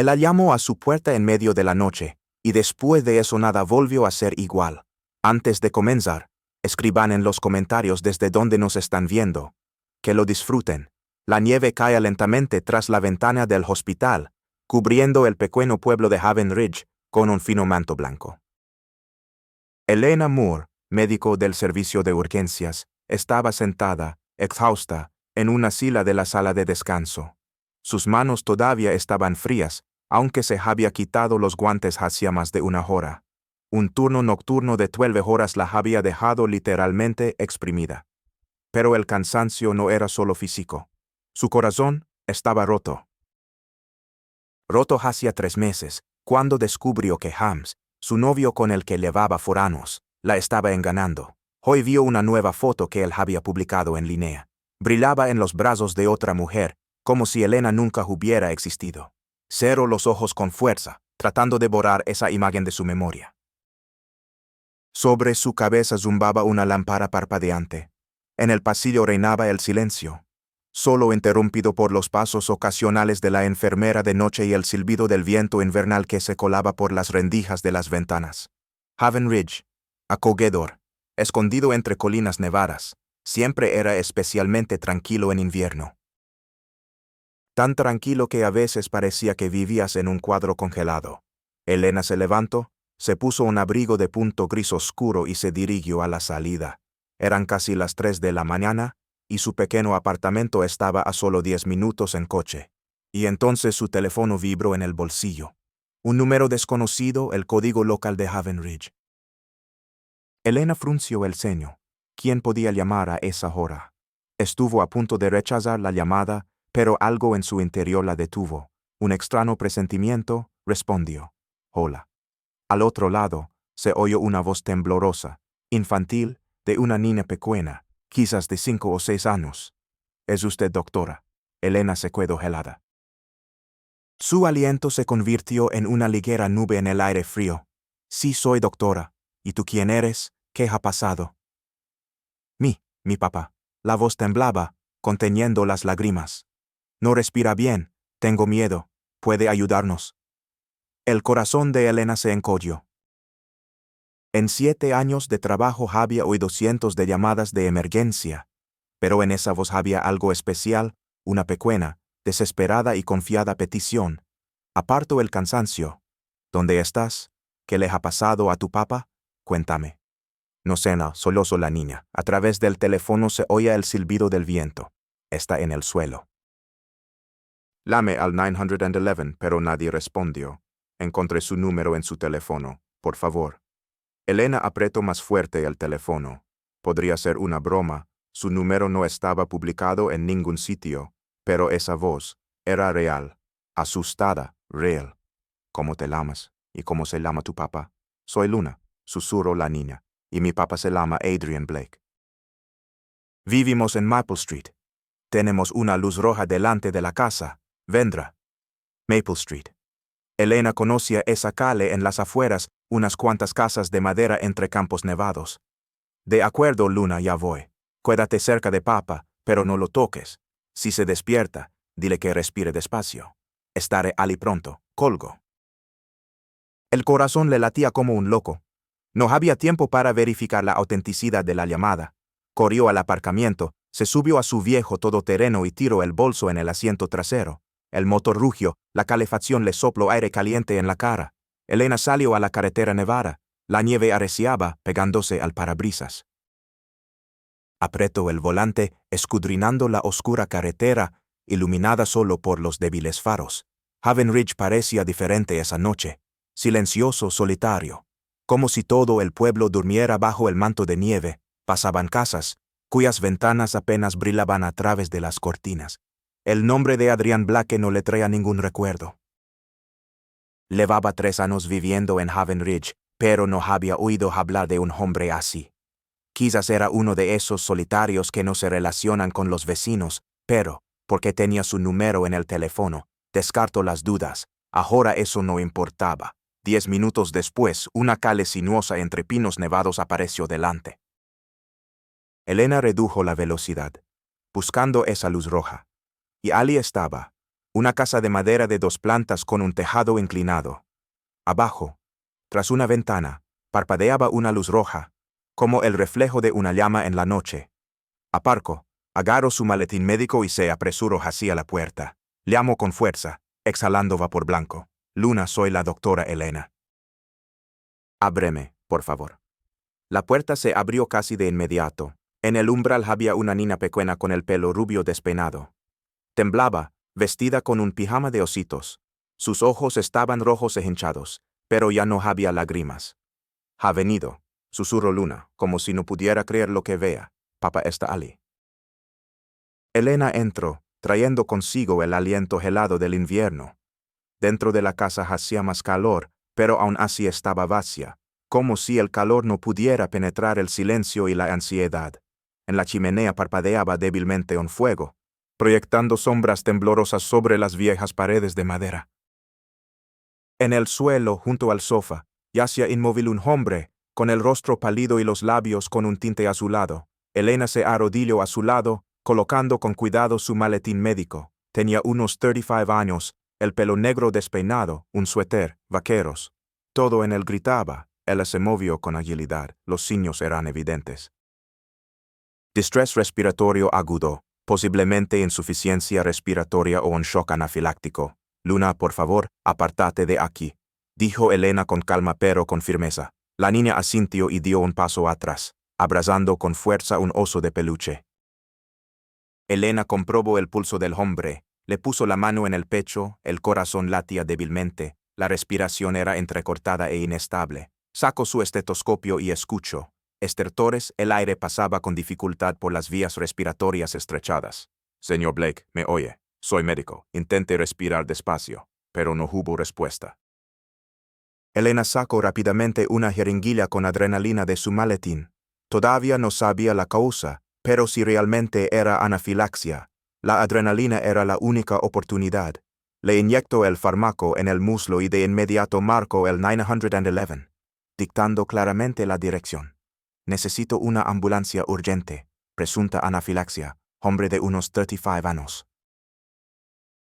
Él la llamó a su puerta en medio de la noche, y después de eso nada volvió a ser igual. Antes de comenzar, escriban en los comentarios desde donde nos están viendo. Que lo disfruten. La nieve cae lentamente tras la ventana del hospital, cubriendo el pequeño pueblo de Haven Ridge con un fino manto blanco. Elena Moore, médico del servicio de urgencias, estaba sentada, exhausta, en una silla de la sala de descanso. Sus manos todavía estaban frías, aunque se había quitado los guantes hacía más de una hora. Un turno nocturno de 12 horas la había dejado literalmente exprimida. Pero el cansancio no era solo físico. Su corazón estaba roto. Roto hacía 3 meses, cuando descubrió que Hams, su novio con el que llevaba foranos, la estaba engañando. Hoy vio una nueva foto que él había publicado en línea. Brillaba en los brazos de otra mujer, como si Elena nunca hubiera existido. Cerró los ojos con fuerza, tratando de borrar esa imagen de su memoria. Sobre su cabeza zumbaba una lámpara parpadeante. En el pasillo reinaba el silencio, solo interrumpido por los pasos ocasionales de la enfermera de noche y el silbido del viento invernal que se colaba por las rendijas de las ventanas. Haven Ridge, acogedor, escondido entre colinas nevadas, siempre era especialmente tranquilo en invierno. Tan tranquilo que a veces parecía que vivías en un cuadro congelado. Elena se levantó, se puso un abrigo de punto gris oscuro y se dirigió a la salida. Eran casi las 3 de la mañana, y su pequeño apartamento estaba a solo 10 minutos en coche. Y entonces su teléfono vibró en el bolsillo. Un número desconocido, el código local de Haven Ridge. Elena frunció el ceño. ¿Quién podía llamar a esa hora? Estuvo a punto de rechazar la llamada, pero algo en su interior la detuvo. Un extraño presentimiento respondió. Hola. Al otro lado, se oyó una voz temblorosa, infantil, de una niña pequeña, quizás de 5 o 6 años. ¿Es usted doctora? Elena se quedó helada. Su aliento se convirtió en una ligera nube en el aire frío. Sí, soy doctora. ¿Y tú quién eres? ¿Qué ha pasado? Mi papá. La voz temblaba, conteniendo las lágrimas. No respira bien, tengo miedo. ¿Puede ayudarnos? El corazón de Elena se encogió. En 7 años de trabajo había oído cientos de llamadas de emergencia, pero en esa voz había algo especial, una pequeña, desesperada y confiada petición. Aparto el cansancio. ¿Dónde estás? ¿Qué le ha pasado a tu papá? Cuéntame. No cena, solozó la niña. A través del teléfono se oía el silbido del viento. Está en el suelo. Llamé al 911, pero nadie respondió. Encontré su número en su teléfono. Por favor. Elena apretó más fuerte el teléfono. Podría ser una broma. Su número no estaba publicado en ningún sitio, pero esa voz era real. Asustada, real. ¿Cómo te llamas? ¿Y cómo se llama tu papá? Soy Luna, susurró la niña. Y mi papá se llama Adrian Blake. Vivimos en Maple Street. Tenemos una luz roja delante de la casa. Vendrá. Maple Street. Elena conocía esa calle en las afueras, unas cuantas casas de madera entre campos nevados. De acuerdo, Luna, ya voy. Quédate cerca de papá, pero no lo toques. Si se despierta, dile que respire despacio. Estaré allí pronto. Colgo. El corazón le latía como un loco. No había tiempo para verificar la autenticidad de la llamada. Corrió al aparcamiento, se subió a su viejo todoterreno y tiró el bolso en el asiento trasero. El motor rugió, la calefacción le sopló aire caliente en la cara. Elena salió a la carretera nevada. La nieve arreciaba, pegándose al parabrisas. Apretó el volante, escudriñando la oscura carretera, iluminada solo por los débiles faros. Haven Ridge parecía diferente esa noche. Silencioso, solitario. Como si todo el pueblo durmiera bajo el manto de nieve. Pasaban casas, cuyas ventanas apenas brillaban a través de las cortinas. El nombre de Adrian Blake no le traía ningún recuerdo. Llevaba 3 años viviendo en Haven Ridge, pero no había oído hablar de un hombre así. Quizás era uno de esos solitarios que no se relacionan con los vecinos, pero, porque tenía su número en el teléfono, descartó las dudas. Ahora eso no importaba. 10 minutos después, una calle sinuosa entre pinos nevados apareció delante. Elena redujo la velocidad, buscando esa luz roja. Y allí estaba, Una casa de madera de 2 plantas con un tejado inclinado. Abajo, tras una ventana, parpadeaba una luz roja, como el reflejo de una llama en la noche. Aparco, agarró su maletín médico y se apresuró hacia la puerta. Llamó con fuerza, exhalando vapor blanco. Luna, soy la doctora Elena. Ábreme, por favor. La puerta se abrió casi de inmediato. En el umbral había una niña pequeña con el pelo rubio despeinado. Temblaba, vestida con un pijama de ositos. Sus ojos estaban rojos e hinchados, pero ya no había lágrimas. Ha venido, susurró Luna, como si no pudiera creer lo que vea. Papá está allí. Elena entró, trayendo consigo el aliento helado del invierno. Dentro de la casa hacía más calor, pero aún así estaba vacía, como si el calor no pudiera penetrar el silencio y la ansiedad. En la chimenea parpadeaba débilmente un fuego, proyectando sombras temblorosas sobre las viejas paredes de madera. En el suelo, junto al sofá, yacía inmóvil un hombre, con el rostro pálido y los labios con un tinte azulado. Elena se arrodilló a su lado, colocando con cuidado su maletín médico. Tenía unos 35 años, el pelo negro despeinado, un suéter, vaqueros. Todo en él gritaba. Él se movió con agilidad, los signos eran evidentes. Distrés respiratorio agudo, posiblemente insuficiencia respiratoria o un shock anafiláctico. Luna, por favor, apártate de aquí, dijo Elena con calma pero con firmeza. La niña asintió y dio un paso atrás, abrazando con fuerza un oso de peluche. Elena comprobó el pulso del hombre, le puso la mano en el pecho, el corazón latía débilmente, la respiración era entrecortada e inestable. Sacó su estetoscopio y escuchó. Estertores, el aire pasaba con dificultad por las vías respiratorias estrechadas. Señor Blake, ¿me oye? Soy médico. Intente respirar despacio, pero no hubo respuesta. Elena sacó rápidamente una jeringuilla con adrenalina de su maletín. Todavía no sabía la causa, pero si realmente era anafilaxia, la adrenalina era la única oportunidad. Le inyectó el fármaco en el muslo y de inmediato marcó el 911, dictando claramente la dirección. Necesito una ambulancia urgente, presunta anafilaxia, hombre de unos 35 años.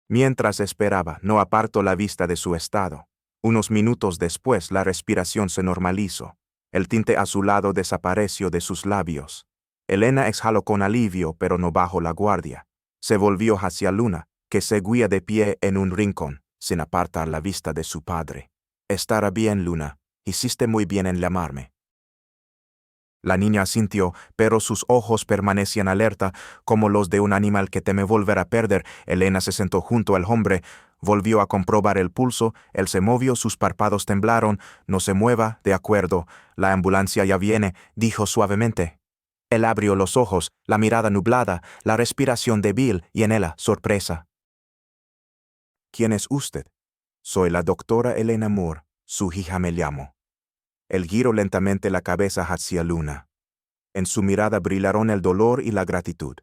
Mientras esperaba, no apartó la vista de su estado. Unos minutos después la respiración se normalizó. El tinte azulado desapareció de sus labios. Elena exhaló con alivio, pero no bajó la guardia. Se volvió hacia Luna, que seguía de pie en un rincón, sin apartar la vista de su padre. Estará bien, Luna. Hiciste muy bien en llamarme. La niña asintió, pero sus ojos permanecían alerta, como los de un animal que teme volver a perder. Elena se sentó junto al hombre, volvió a comprobar el pulso, él se movió, sus párpados temblaron. No se mueva, de acuerdo, la ambulancia ya viene, dijo suavemente. Él abrió los ojos, la mirada nublada, la respiración débil y en ella sorpresa. ¿Quién es usted? Soy la doctora Elena Moore, su hija me llamo. Él giró lentamente la cabeza hacia Luna. En su mirada brillaron el dolor y la gratitud.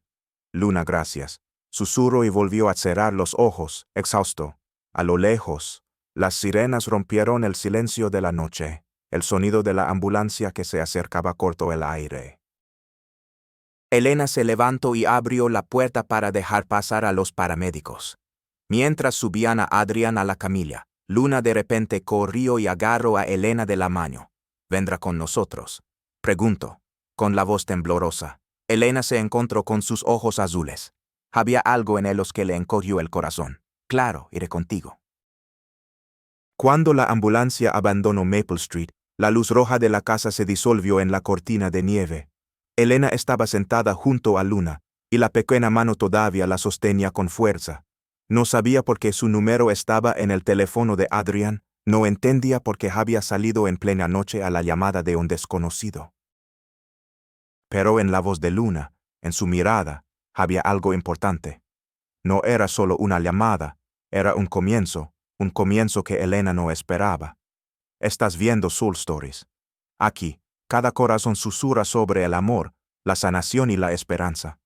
Luna, gracias. Susurró y volvió a cerrar los ojos, exhausto. A lo lejos, las sirenas rompieron el silencio de la noche. El sonido de la ambulancia que se acercaba cortó el aire. Elena se levantó y abrió la puerta para dejar pasar a los paramédicos. Mientras subían a Adrian a la camilla, Luna de repente corrió y agarró a Elena de la mano. ¿Vendrá con nosotros?, preguntó, con la voz temblorosa. Elena se encontró con sus ojos azules. Había algo en ellos que le encogió el corazón. Claro, iré contigo. Cuando la ambulancia abandonó Maple Street, la luz roja de la casa se disolvió en la cortina de nieve. Elena estaba sentada junto a Luna, y la pequeña mano todavía la sostenía con fuerza. No sabía por qué su número estaba en el teléfono de Adrian, no entendía por qué había salido en plena noche a la llamada de un desconocido. Pero en la voz de Luna, en su mirada, había algo importante. No era solo una llamada, era un comienzo que Elena no esperaba. Estás viendo Soul Stories. Aquí, cada corazón susurra sobre el amor, la sanación y la esperanza.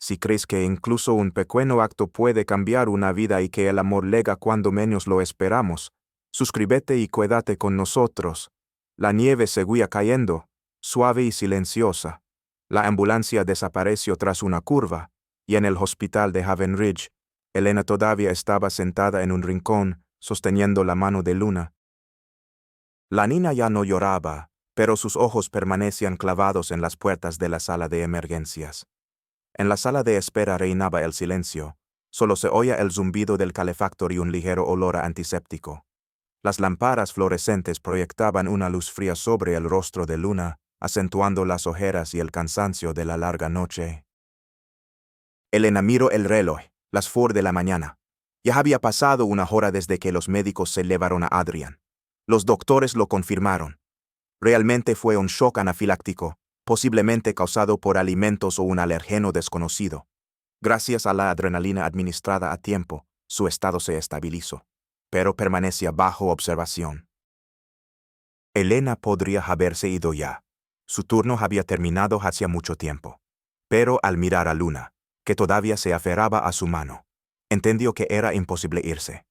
Si crees que incluso un pequeño acto puede cambiar una vida y que el amor llega cuando menos lo esperamos, suscríbete y quédate con nosotros. La nieve seguía cayendo, suave y silenciosa. La ambulancia desapareció tras una curva, y en el hospital de Haven Ridge, Elena todavía estaba sentada en un rincón, sosteniendo la mano de Luna. La niña ya no lloraba, pero sus ojos permanecían clavados en las puertas de la sala de emergencias. En la sala de espera reinaba el silencio. Solo se oía el zumbido del calefactor y un ligero olor a antiséptico. Las lámparas fluorescentes proyectaban una luz fría sobre el rostro de Luna, acentuando las ojeras y el cansancio de la larga noche. Elena miró el reloj, las 4 de la mañana. Ya había pasado una hora desde que los médicos se llevaron a Adrian. Los doctores lo confirmaron. Realmente fue un shock anafiláctico, posiblemente causado por alimentos o un alergeno desconocido. Gracias a la adrenalina administrada a tiempo, su estado se estabilizó, pero permanecía bajo observación. Elena podría haberse ido ya. Su turno había terminado hacía mucho tiempo. Pero al mirar a Luna, que todavía se aferraba a su mano, entendió que era imposible irse.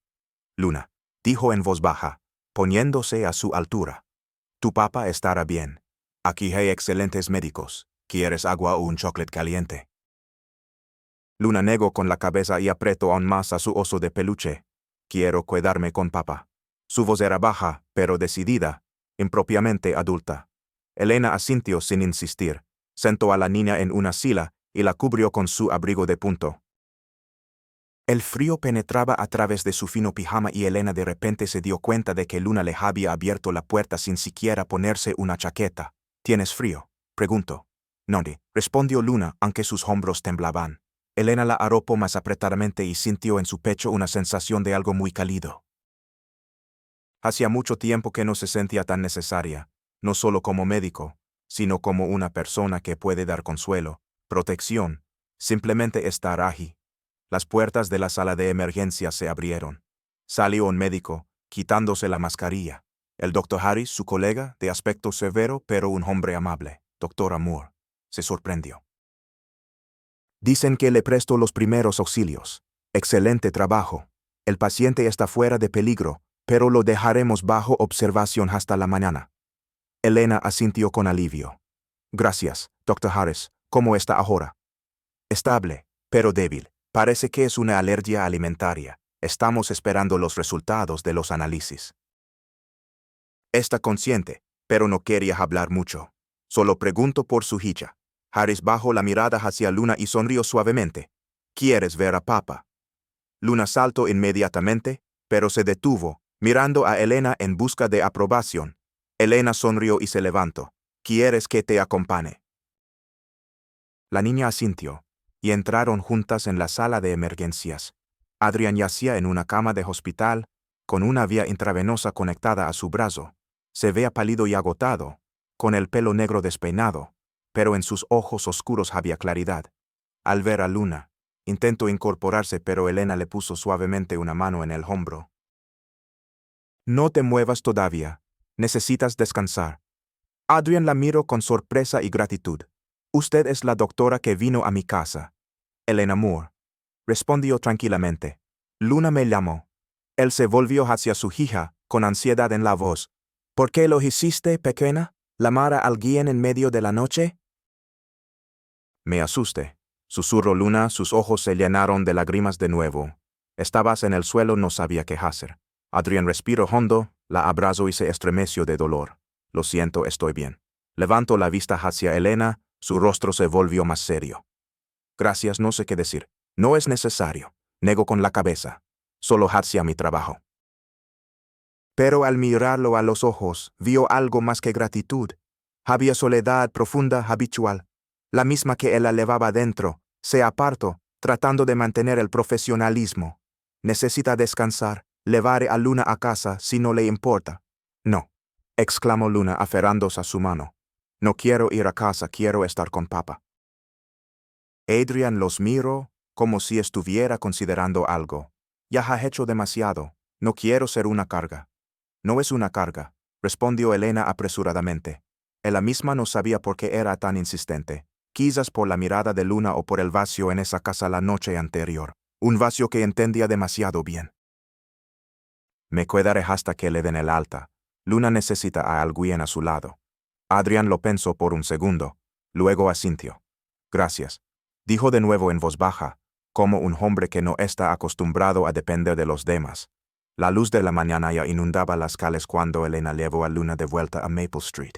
Luna, dijo en voz baja, poniéndose a su altura. Tu papá estará bien. Aquí hay excelentes médicos. ¿Quieres agua o un chocolate caliente? Luna negó con la cabeza y apretó aún más a su oso de peluche. Quiero quedarme con papá. Su voz era baja, pero decidida, impropiamente adulta. Elena asintió sin insistir. Sentó a la niña en una silla y la cubrió con su abrigo de punto. El frío penetraba a través de su fino pijama y Elena de repente se dio cuenta de que Luna le había abierto la puerta sin siquiera ponerse una chaqueta. ¿Tienes frío?, preguntó. No, respondió Luna, aunque sus hombros temblaban. Elena la arropó más apretadamente y sintió en su pecho una sensación de algo muy cálido. Hacía mucho tiempo que no se sentía tan necesaria, no solo como médico, sino como una persona que puede dar consuelo, protección, simplemente estar allí. Las puertas de la sala de emergencia se abrieron. Salió un médico, quitándose la mascarilla. El Dr. Harris, su colega, de aspecto severo pero un hombre amable, Dr. Moore, se sorprendió. Dicen que le prestó los primeros auxilios. Excelente trabajo. El paciente está fuera de peligro, pero lo dejaremos bajo observación hasta la mañana. Elena asintió con alivio. Gracias, Dr. Harris. ¿Cómo está ahora? Estable, pero débil. Parece que es una alergia alimentaria. Estamos esperando los resultados de los análisis. Está consciente, pero no quería hablar mucho. Solo pregunto por su hija. Harris bajó la mirada hacia Luna y sonrió suavemente. ¿Quieres ver a papá? Luna saltó inmediatamente, pero se detuvo, mirando a Elena en busca de aprobación. Elena sonrió y se levantó. ¿Quieres que te acompañe? La niña asintió, y entraron juntas en la sala de emergencias. Adrian yacía en una cama de hospital, con una vía intravenosa conectada a su brazo. Se veía pálido y agotado, con el pelo negro despeinado, pero en sus ojos oscuros había claridad. Al ver a Luna, intentó incorporarse, pero Elena le puso suavemente una mano en el hombro. No te muevas todavía. Necesitas descansar. Adrian la miró con sorpresa y gratitud. Usted es la doctora que vino a mi casa. Elena Moore. Respondió tranquilamente. Luna me llamó. Él se volvió hacia su hija, con ansiedad en la voz. ¿Por qué lo hiciste, pequeña? ¿Llamar a alguien en medio de la noche? Me asusté. Susurró Luna, sus ojos se llenaron de lágrimas de nuevo. Estabas en el suelo, no sabía qué hacer. Adrian respiró hondo, la abrazó y se estremeció de dolor. Lo siento, estoy bien. Levantó la vista hacia Elena, su rostro se volvió más serio. Gracias, no sé qué decir. No es necesario. Negó con la cabeza. Solo hacía mi trabajo. Pero al mirarlo a los ojos, vio algo más que gratitud. Había soledad profunda habitual, la misma que él elevaba dentro. Se apartó, tratando de mantener el profesionalismo. Necesita descansar. Llevaré a Luna a casa si no le importa. No, exclamó Luna aferrándose a su mano. No quiero ir a casa, quiero estar con papá. Adrian los miró, como si estuviera considerando algo. Ya ha hecho demasiado. No quiero ser una carga. No es una carga, respondió Elena apresuradamente. Ella misma no sabía por qué era tan insistente. Quizás por la mirada de Luna o por el vacío en esa casa la noche anterior. Un vacío que entendía demasiado bien. Me quedaré hasta que le den el alta. Luna necesita a alguien a su lado. Adrian lo pensó por un segundo. Luego asintió. Gracias. Dijo de nuevo en voz baja. como un hombre que no está acostumbrado a depender de los demás. La luz de la mañana ya inundaba las calles cuando Elena llevó a Luna de vuelta a Maple Street.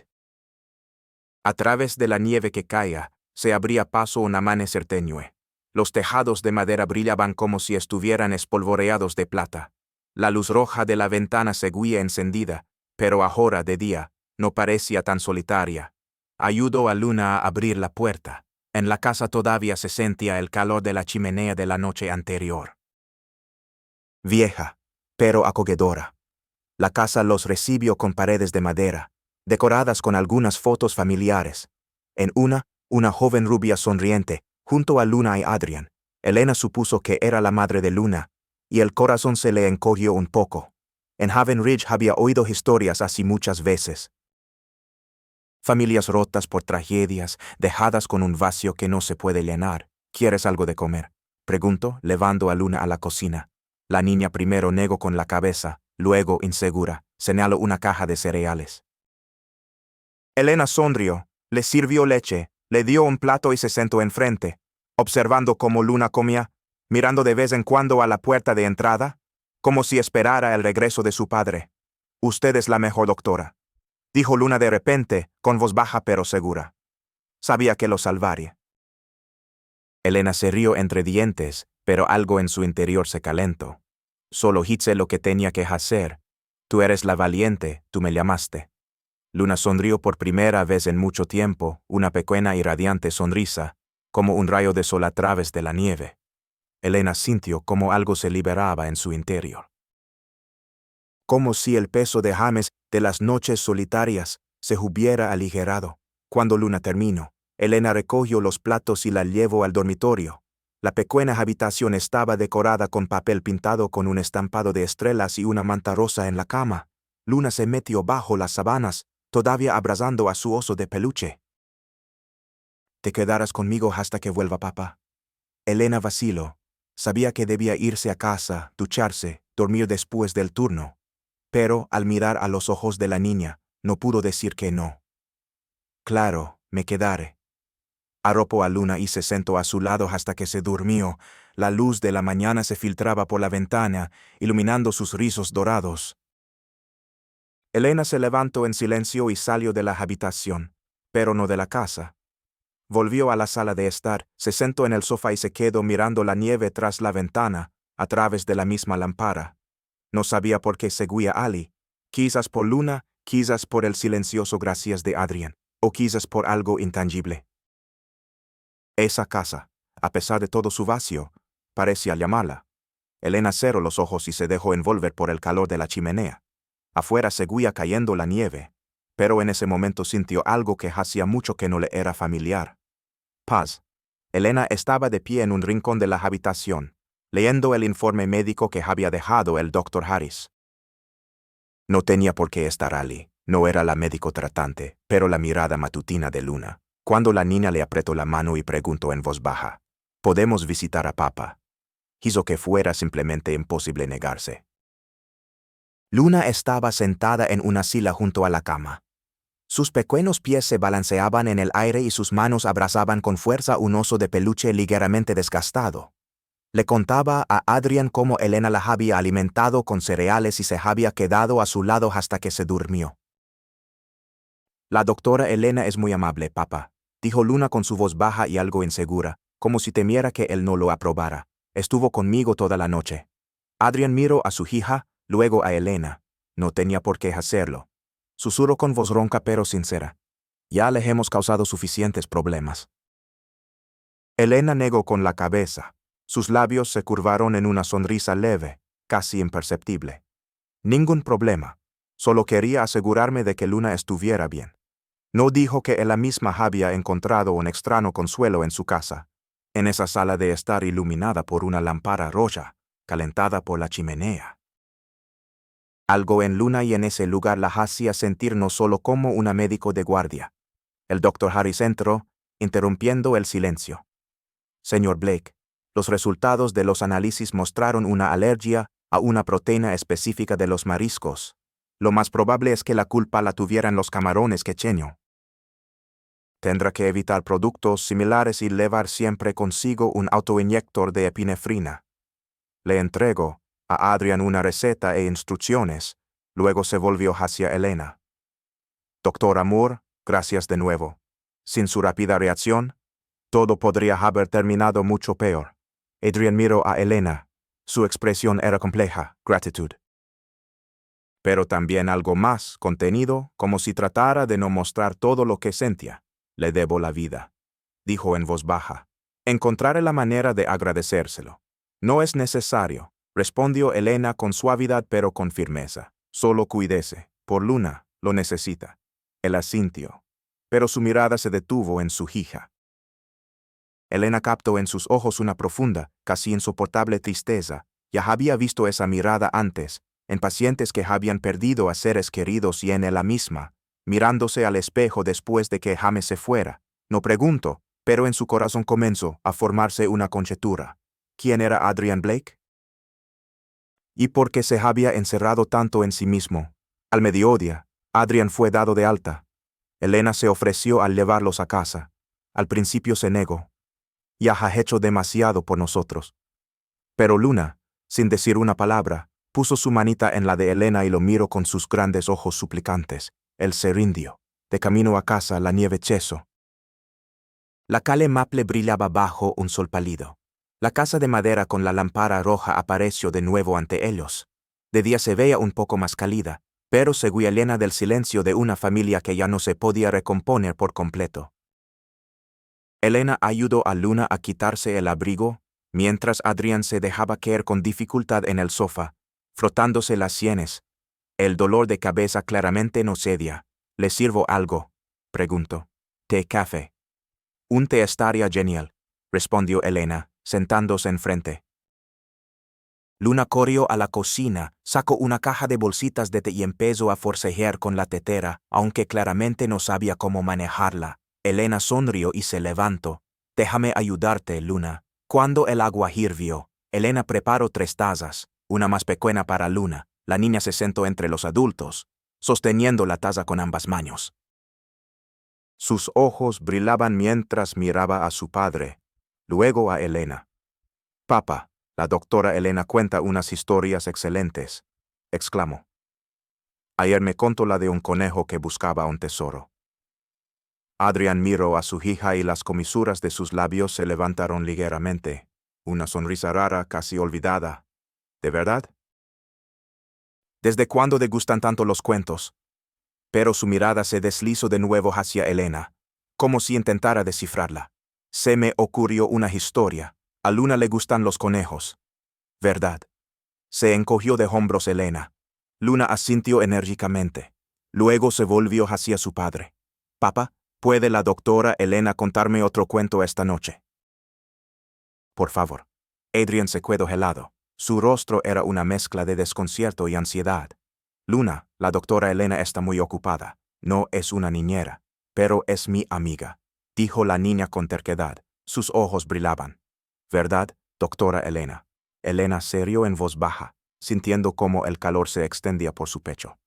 A través de la nieve que caía, se abría paso un amanecer tenue. Los tejados de madera brillaban como si estuvieran espolvoreados de plata. La luz roja de la ventana seguía encendida, pero ahora de día, no parecía tan solitaria. Ayudó a Luna a abrir la puerta. En la casa todavía se sentía el calor de la chimenea de la noche anterior. Vieja, pero acogedora. La casa los recibió con paredes de madera, decoradas con algunas fotos familiares. En una joven rubia sonriente, junto a Luna y Adrian. Elena supuso que era la madre de Luna, y el corazón se le encogió un poco. En Haven Ridge había oído historias así muchas veces. Familias rotas por tragedias, dejadas con un vacío que no se puede llenar. ¿Quieres algo de comer?, preguntó, llevando a Luna a la cocina. La niña primero negó con la cabeza, luego, insegura, señaló una caja de cereales. Elena sonrió, le sirvió leche, le dio un plato y se sentó enfrente, observando cómo Luna comía, mirando de vez en cuando a la puerta de entrada, como si esperara el regreso de su padre. «Usted es la mejor doctora», dijo Luna de repente, con voz baja pero segura. Sabía que lo salvaría. Elena se rió entre dientes, pero algo en su interior se calentó. Solo hice lo que tenía que hacer. Tú eres la valiente, tú me llamaste. Luna sonrió por primera vez en mucho tiempo, una pequeña y radiante sonrisa, como un rayo de sol a través de la nieve. Elena sintió como algo se liberaba en su interior. Como si el peso de James de las noches solitarias se hubiera aligerado. Cuando Luna terminó, Elena recogió los platos y la llevó al dormitorio. La pequeña habitación estaba decorada con papel pintado con un estampado de estrellas y una manta rosa en la cama. Luna se metió bajo las sábanas, todavía abrazando a su oso de peluche. «¿Te quedarás conmigo hasta que vuelva papá?». Elena vaciló. Sabía que debía irse a casa, ducharse, dormir después del turno. Pero, al mirar a los ojos de la niña, no pudo decir que no. «Claro, me quedaré». Arropó a Luna y se sentó a su lado hasta que se durmió. La luz de la mañana se filtraba por la ventana, iluminando sus rizos dorados. Elena se levantó en silencio y salió de la habitación, pero no de la casa. Volvió a la sala de estar, se sentó en el sofá y se quedó mirando la nieve tras la ventana, a través de la misma lámpara. No sabía por qué seguía a Ali, quizás por Luna, quizás por el silencioso gracias de Adrian, o quizás por algo intangible. Esa casa, a pesar de todo su vacío, parecía llamarla. Elena cerró los ojos y se dejó envolver por el calor de la chimenea. Afuera seguía cayendo la nieve, pero en ese momento sintió algo que hacía mucho que no le era familiar. Paz. Elena estaba de pie en un rincón de la habitación, leyendo el informe médico que había dejado el Dr. Harris. No tenía por qué estar allí, no era la médico tratante, pero la mirada matutina de Luna, cuando la niña le apretó la mano y preguntó en voz baja: «¿Podemos visitar a papá?». Hizo que fuera simplemente imposible negarse. Luna estaba sentada en una silla junto a la cama. Sus pequeños pies se balanceaban en el aire y sus manos abrazaban con fuerza un oso de peluche ligeramente desgastado. Le contaba a Adrian cómo Elena la había alimentado con cereales y se había quedado a su lado hasta que se durmió. «La doctora Elena es muy amable, papá», dijo Luna con su voz baja y algo insegura, como si temiera que él no lo aprobara. «Estuvo conmigo toda la noche». Adrian miró a su hija, luego a Elena. No tenía por qué hacerlo. Susurró con voz ronca pero sincera: «Ya le hemos causado suficientes problemas». Elena negó con la cabeza. Sus labios se curvaron en una sonrisa leve, casi imperceptible. «Ningún problema. Solo quería asegurarme de que Luna estuviera bien». No dijo que ella misma había encontrado un extraño consuelo en su casa, en esa sala de estar iluminada por una lámpara roja, calentada por la chimenea. Algo en Luna y en ese lugar la hacía sentir no solo como una médico de guardia. El Dr. Harris entró, interrumpiendo el silencio. «Señor Blake, los resultados de los análisis mostraron una alergia a una proteína específica de los mariscos. Lo más probable es que la culpa la tuvieran los camarones que Chenio». Tendrá que evitar productos similares y llevar siempre consigo un autoinyector de epinefrina. Le entregó a Adrian una receta e instrucciones, luego se volvió hacia Elena. Doctor Moore, gracias de nuevo. Sin su rápida reacción, todo podría haber terminado mucho peor. Adrian miró a Elena. Su expresión era compleja, gratitud. Pero también algo más contenido, como si tratara de no mostrar todo lo que sentía. Le debo la vida, dijo en voz baja. Encontraré la manera de agradecérselo. No es necesario, respondió Elena con suavidad pero con firmeza. Solo cuídese, por Luna, lo necesita. Él asintió, pero su mirada se detuvo en su hija. Elena captó en sus ojos una profunda, casi insoportable tristeza. Ya había visto esa mirada antes, en pacientes que habían perdido a seres queridos y en ella misma, mirándose al espejo después de que James se fuera. No preguntó, pero en su corazón comenzó a formarse una conjetura. ¿Quién era Adrian Blake? ¿Y por qué se había encerrado tanto en sí mismo? Al mediodía, Adrian fue dado de alta. Elena se ofreció al llevarlos a casa. Al principio se negó. Ya ha hecho demasiado por nosotros. Pero Luna, sin decir una palabra, puso su manita en la de Elena y lo miró con sus grandes ojos suplicantes. Él se rindió. De camino a casa, la nieve cesó. La calle Maple brillaba bajo un sol pálido. La casa de madera con la lámpara roja apareció de nuevo ante ellos. De día se veía un poco más cálida, pero seguía llena del silencio de una familia que ya no se podía recomponer por completo. Elena ayudó a Luna a quitarse el abrigo, mientras Adrian se dejaba caer con dificultad en el sofá, frotándose las sienes. El dolor de cabeza claramente no cedía. ¿Le sirvo algo?, preguntó. ¿Té, café? Un té estaría genial, respondió Elena, sentándose enfrente. Luna corrió a la cocina, sacó una caja de bolsitas de té y empezó a forcejear con la tetera, aunque claramente no sabía cómo manejarla. Elena sonrió y se levantó. Déjame ayudarte, Luna. Cuando el agua hirvió, Elena preparó 3 tazas, una más pequeña para Luna. La niña se sentó entre los adultos, sosteniendo la taza con ambas manos. Sus ojos brillaban mientras miraba a su padre, luego a Elena. Papá, la doctora Elena cuenta unas historias excelentes, exclamó. Ayer me contó la de un conejo que buscaba un tesoro. Adrian miró a su hija y las comisuras de sus labios se levantaron ligeramente, una sonrisa rara, casi olvidada. ¿De verdad? ¿Desde cuándo te gustan tanto los cuentos? Pero su mirada se deslizó de nuevo hacia Elena, como si intentara descifrarla. Se me ocurrió una historia. A Luna le gustan los conejos. ¿Verdad? Se encogió de hombros Elena. Luna asintió enérgicamente. Luego se volvió hacia su padre. Papá, ¿puede la doctora Elena contarme otro cuento esta noche? Por favor. Adrian se quedó helado. Su rostro era una mezcla de desconcierto y ansiedad. Luna, la doctora Elena está muy ocupada. No es una niñera, pero es mi amiga, dijo la niña con terquedad. Sus ojos brillaban. ¿Verdad, doctora Elena? Elena se rió en voz baja, sintiendo cómo el calor se extendía por su pecho.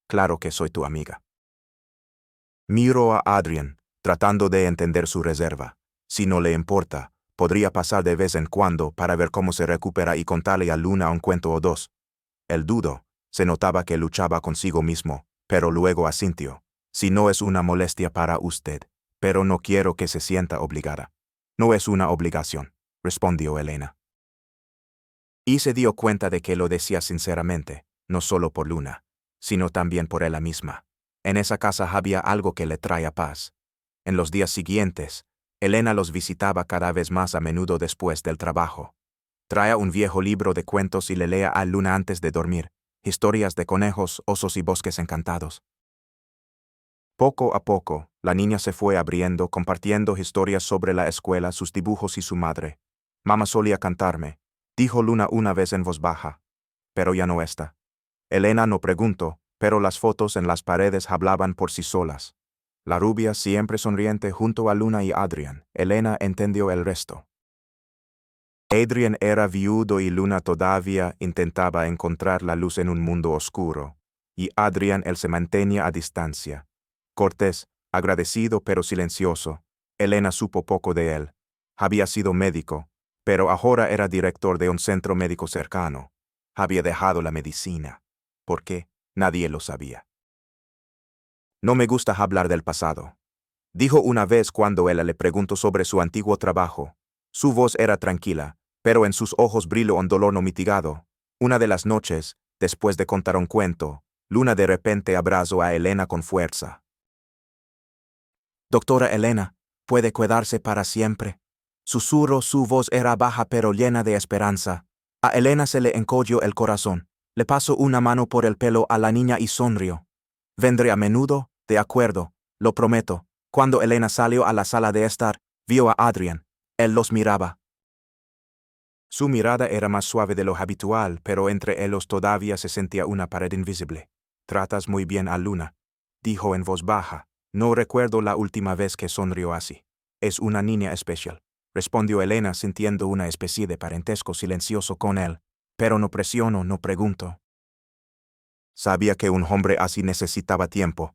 Claro que soy tu amiga. Miró a Adrian, tratando de entender su reserva. Si no le importa, podría pasar de vez en cuando para ver cómo se recupera y contarle a Luna un cuento o dos. El dudó. Se notaba que luchaba consigo mismo, pero luego asintió. Si no es una molestia para usted, pero no quiero que se sienta obligada. No es una obligación, respondió Elena. Y se dio cuenta de que lo decía sinceramente, no solo por Luna, sino también por ella misma. En esa casa había algo que le traía paz. En los días siguientes, Elena los visitaba cada vez más a menudo después del trabajo. Traía un viejo libro de cuentos y le leía a Luna antes de dormir. Historias de conejos, osos y bosques encantados. Poco a poco, la niña se fue abriendo, compartiendo historias sobre la escuela, sus dibujos y su madre. Mamá solía cantarme, dijo Luna una vez en voz baja. Pero ya no está. Elena no preguntó, pero las fotos en las paredes hablaban por sí solas. La rubia siempre sonriente junto a Luna y Adrian. Elena entendió el resto. Adrian era viudo y Luna todavía intentaba encontrar la luz en un mundo oscuro, y Adrian él se mantenía a distancia, cortés, Agradecido pero silencioso, Elena supo poco de él. Había sido médico, pero ahora era director de un centro médico cercano. Había dejado la medicina. ¿Por qué? Nadie lo sabía. No me gusta hablar del pasado, dijo una vez cuando ella le preguntó sobre su antiguo trabajo. Su voz era tranquila, pero en sus ojos brilló un dolor no mitigado. Una de las noches, después de contar un cuento, Luna de repente abrazó a Elena con fuerza. Doctora Elena, ¿puede cuidarse para siempre? Susurró, su voz era baja pero llena de esperanza. A Elena se le encogió el corazón. Le pasó una mano por el pelo a la niña y sonrió. Vendré a menudo, de acuerdo, lo prometo. Cuando Elena salió a la sala de estar, vio a Adrian. Él los miraba. Su mirada era más suave de lo habitual, pero entre ellos todavía se sentía una pared invisible. «Tratas muy bien a Luna», dijo en voz baja. «No recuerdo la última vez que sonrió así. Es una niña especial», respondió Elena sintiendo una especie de parentesco silencioso con él. «Pero no presiono, no pregunto». Sabía que un hombre así necesitaba tiempo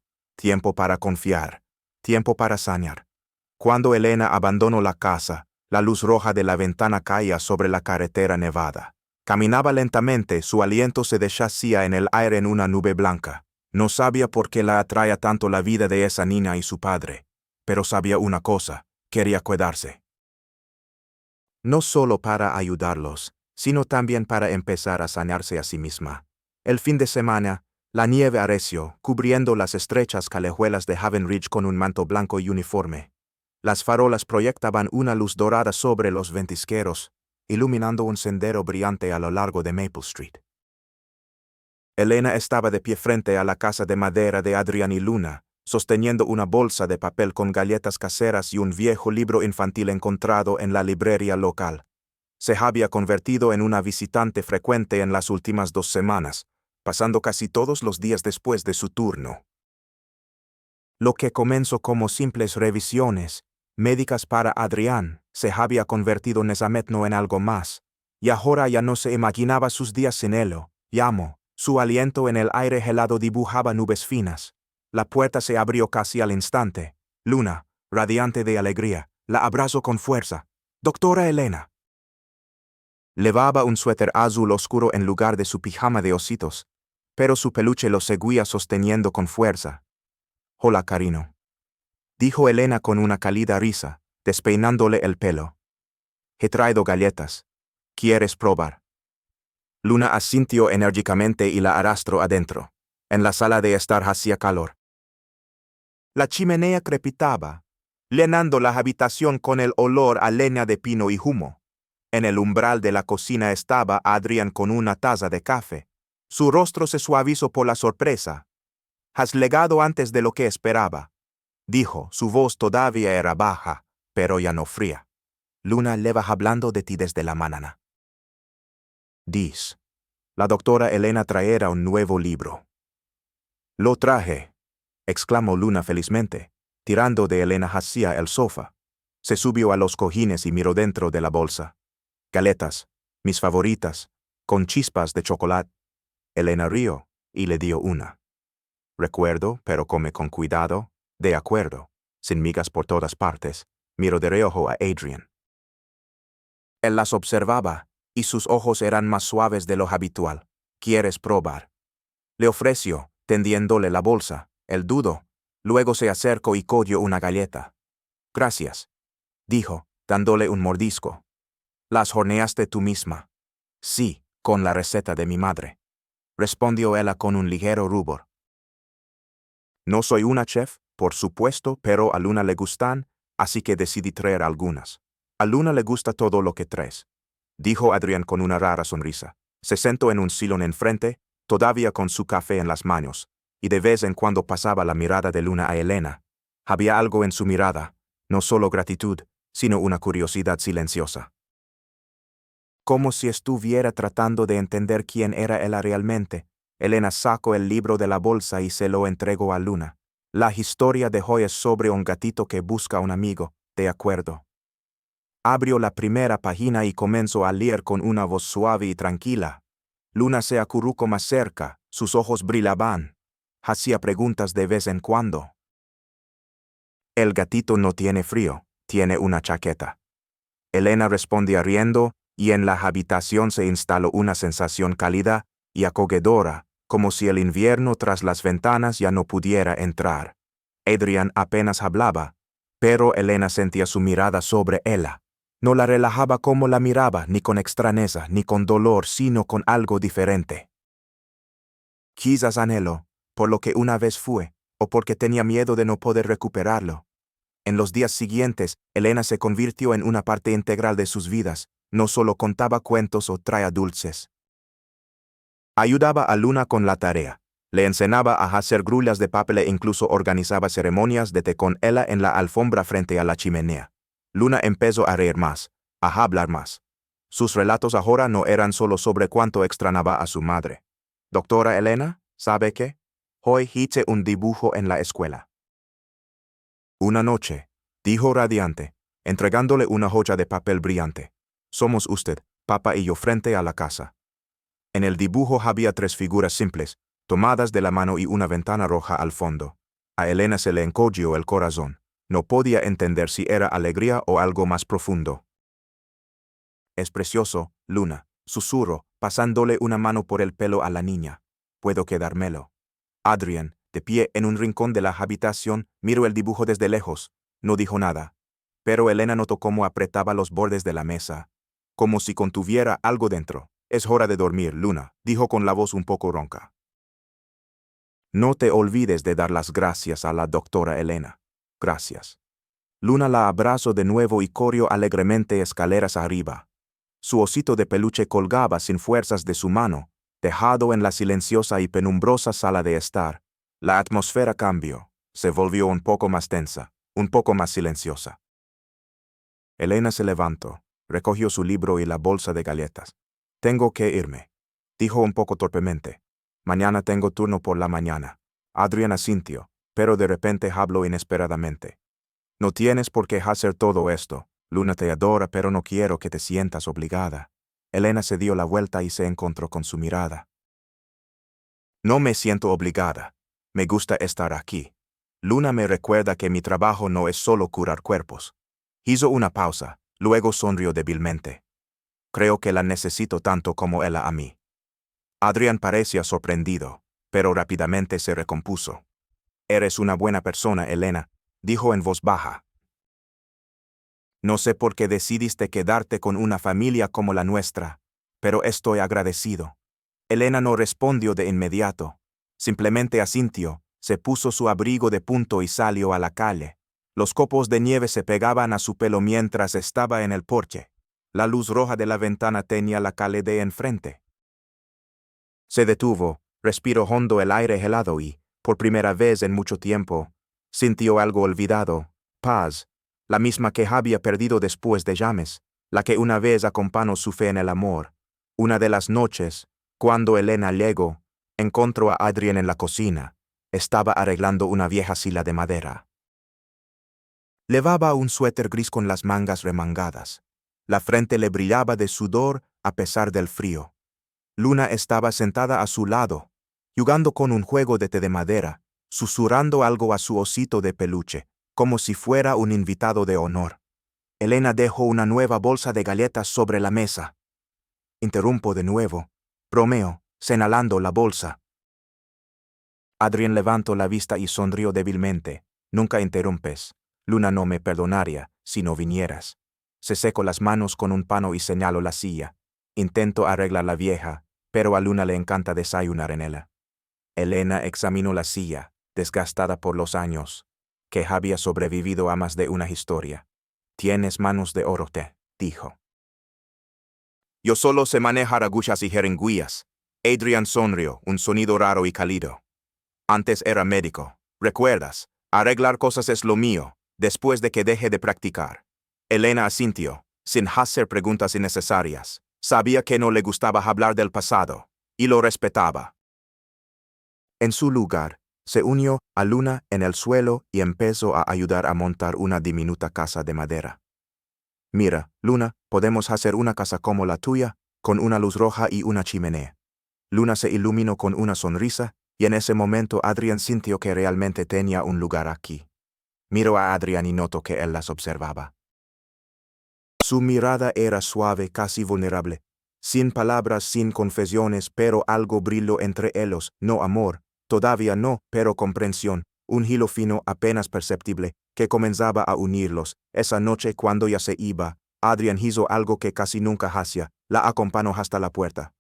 para confiar, tiempo para sanar. Cuando Elena abandonó la casa, la luz roja de la ventana caía sobre la carretera nevada. Caminaba lentamente, su aliento se deshacía en el aire en una nube blanca. No sabía por qué la atraía tanto la vida de esa niña y su padre, pero sabía una cosa, quería cuidarse. No solo para ayudarlos, sino también para empezar a sanarse a sí misma. El fin de semana, la nieve arreció, cubriendo las estrechas callejuelas de Haven Ridge con un manto blanco y uniforme. Las farolas proyectaban una luz dorada sobre los ventisqueros, iluminando un sendero brillante a lo largo de Maple Street. Elena estaba de pie frente a la casa de madera de Adrian y Luna, sosteniendo una bolsa de papel con galletas caseras y un viejo libro infantil encontrado en la librería local. Se había convertido en una visitante frecuente en las últimas 2 semanas, pasando casi todos los días después de su turno. Lo que comenzó como simples revisiones médicas para Adrián se había convertido nesametno en algo más, y ahora ya no se imaginaba sus días sin él. Llamó, su aliento en el aire helado dibujaba nubes finas. La puerta se abrió casi al instante. Luna, radiante de alegría, la abrazó con fuerza. «Doctora Elena». Llevaba un suéter azul oscuro en lugar de su pijama de ositos, pero su peluche lo seguía sosteniendo con fuerza. «Hola, cariño», dijo Elena con una cálida risa, despeinándole el pelo. «He traído galletas. ¿Quieres probar?» Luna asintió enérgicamente y la arrastró adentro. En la sala de estar hacía calor. La chimenea crepitaba, llenando la habitación con el olor a leña de pino y humo. En el umbral de la cocina estaba Adrian con una taza de café. Su rostro se suavizó por la sorpresa. «Has llegado antes de lo que esperaba», dijo, su voz todavía era baja, pero ya no fría. «Luna lleva hablando de ti desde la mañana». «Dis. La doctora Elena traerá un nuevo libro». «Lo traje», exclamó Luna felizmente, tirando de Elena hacia el sofá. Se subió a los cojines y miró dentro de la bolsa. «Galletas, mis favoritas, con chispas de chocolate». Elena rió y le dio una. «Recuerdo, pero come con cuidado». «De acuerdo», sin migas por todas partes, miró de reojo a Adrian. Él las observaba, y sus ojos eran más suaves de lo habitual. «¿Quieres probar?», le ofreció, tendiéndole la bolsa. Él dudó. Luego se acercó y cogió una galleta. «Gracias», dijo, dándole un mordisco. «¿Las horneaste tú misma?» «Sí, con la receta de mi madre», respondió ella con un ligero rubor. «No soy una chef, por supuesto, pero a Luna le gustan, así que decidí traer algunas». «A Luna le gusta todo lo que traes», dijo Adrian con una rara sonrisa. Se sentó en un sillón enfrente, todavía con su café en las manos, y de vez en cuando pasaba la mirada de Luna a Elena. Había algo en su mirada, no solo gratitud, sino una curiosidad silenciosa. Como si estuviera tratando de entender quién era ella realmente, Elena sacó el libro de la bolsa y se lo entregó a Luna. «La historia de hoy es sobre un gatito que busca un amigo, ¿de acuerdo?». Abrió la primera página y comenzó a leer con una voz suave y tranquila. Luna se acurrucó más cerca, sus ojos brillaban. Hacía preguntas de vez en cuando. El gatito no tiene frío, tiene una chaqueta. Elena respondía riendo, y en la habitación se instaló una sensación cálida y acogedora, como si el invierno tras las ventanas ya no pudiera entrar. Adrian apenas hablaba, pero Elena sentía su mirada sobre ella. No la relajaba como la miraba, ni con extrañeza, ni con dolor, sino con algo diferente. Quizás anhelo, por lo que una vez fue, o porque tenía miedo de no poder recuperarlo. En los días siguientes, Elena se convirtió en una parte integral de sus vidas, no solo contaba cuentos o traía dulces. Ayudaba a Luna con la tarea, le enseñaba a hacer grullas de papel e incluso organizaba ceremonias de té con ella en la alfombra frente a la chimenea. Luna empezó a reír más, a hablar más. Sus relatos ahora no eran solo sobre cuánto extrañaba a su madre. Doctora Elena, ¿sabe qué? Hoy hice un dibujo en la escuela. Una noche, dijo radiante, entregándole una joya de papel brillante. Somos usted, papá y yo frente a la casa. En el dibujo había 3 figuras simples, tomadas de la mano y una ventana roja al fondo. A Elena se le encogió el corazón. No podía entender si era alegría o algo más profundo. Es precioso, Luna, susurró, pasándole una mano por el pelo a la niña. ¿Puedo quedármelo? Adrian, de pie en un rincón de la habitación, miró el dibujo desde lejos. No dijo nada. Pero Elena notó cómo apretaba los bordes de la mesa, como si contuviera algo dentro. Es hora de dormir, Luna, dijo con la voz un poco ronca. No te olvides de dar las gracias a la doctora Elena. Gracias. Luna la abrazó de nuevo y corrió alegremente escaleras arriba. Su osito de peluche colgaba sin fuerzas de su mano, dejado en la silenciosa y penumbrosa sala de estar. La atmósfera cambió, se volvió un poco más tensa, un poco más silenciosa. Elena se levantó, recogió su libro y la bolsa de galletas. Tengo que irme, dijo un poco torpemente. Mañana tengo turno por la mañana. Adrian asintió, pero de repente habló inesperadamente. No tienes por qué hacer todo esto. Luna te adora, pero no quiero que te sientas obligada. Elena se dio la vuelta y se encontró con su mirada. No me siento obligada. Me gusta estar aquí. Luna me recuerda que mi trabajo no es solo curar cuerpos. Hizo una pausa, luego sonrió débilmente. Creo que la necesito tanto como ella a mí. Adrian parecía sorprendido, pero rápidamente se recompuso. Eres una buena persona, Elena, dijo en voz baja. No sé por qué decidiste quedarte con una familia como la nuestra, pero estoy agradecido. Elena no respondió de inmediato. Simplemente asintió, se puso su abrigo de punto y salió a la calle. Los copos de nieve se pegaban a su pelo mientras estaba en el porche. La luz roja de la ventana tenía la calle de enfrente. Se detuvo, respiró hondo el aire helado y, por primera vez en mucho tiempo, sintió algo olvidado, paz, la misma que había perdido después de James, la que una vez acompañó su fe en el amor. Una de las noches, cuando Elena llegó, encontró a Adrian en la cocina. Estaba arreglando una vieja silla de madera. Llevaba un suéter gris con las mangas remangadas. La frente le brillaba de sudor a pesar del frío. Luna estaba sentada a su lado, jugando con un juego de té de madera, susurrando algo a su osito de peluche, como si fuera un invitado de honor. Elena dejó una nueva bolsa de galletas sobre la mesa. Interrumpo de nuevo, bromeo, señalando la bolsa. Adrian levantó la vista y sonrió débilmente. Nunca interrumpes. Luna no me perdonaría si no vinieras. Se secó las manos con un pano y señaló la silla. Intento arreglar la vieja, pero a Luna le encanta desayunar en ella. Elena examinó la silla, desgastada por los años, que había sobrevivido a más de una historia. Tienes manos de oro, dijo. Yo solo sé manejar agujas y jeringuillas. Adrian sonrió, un sonido raro y cálido. Antes era médico. ¿Recuerdas? Arreglar cosas es lo mío, después de que deje de practicar. Elena asintió, sin hacer preguntas innecesarias. Sabía que no le gustaba hablar del pasado, y lo respetaba. En su lugar, se unió a Luna en el suelo y empezó a ayudar a montar una diminuta casa de madera. Mira, Luna, podemos hacer una casa como la tuya, con una luz roja y una chimenea. Luna se iluminó con una sonrisa, y en ese momento Adrian sintió que realmente tenía un lugar aquí. Miro a Adrián y noto que él las observaba. Su mirada era suave, casi vulnerable. Sin palabras, sin confesiones, pero algo brilló entre ellos, no amor, todavía no, pero comprensión, un hilo fino apenas perceptible, que comenzaba a unirlos. Esa noche cuando ya se iba, Adrián hizo algo que casi nunca hacía, la acompañó hasta la puerta.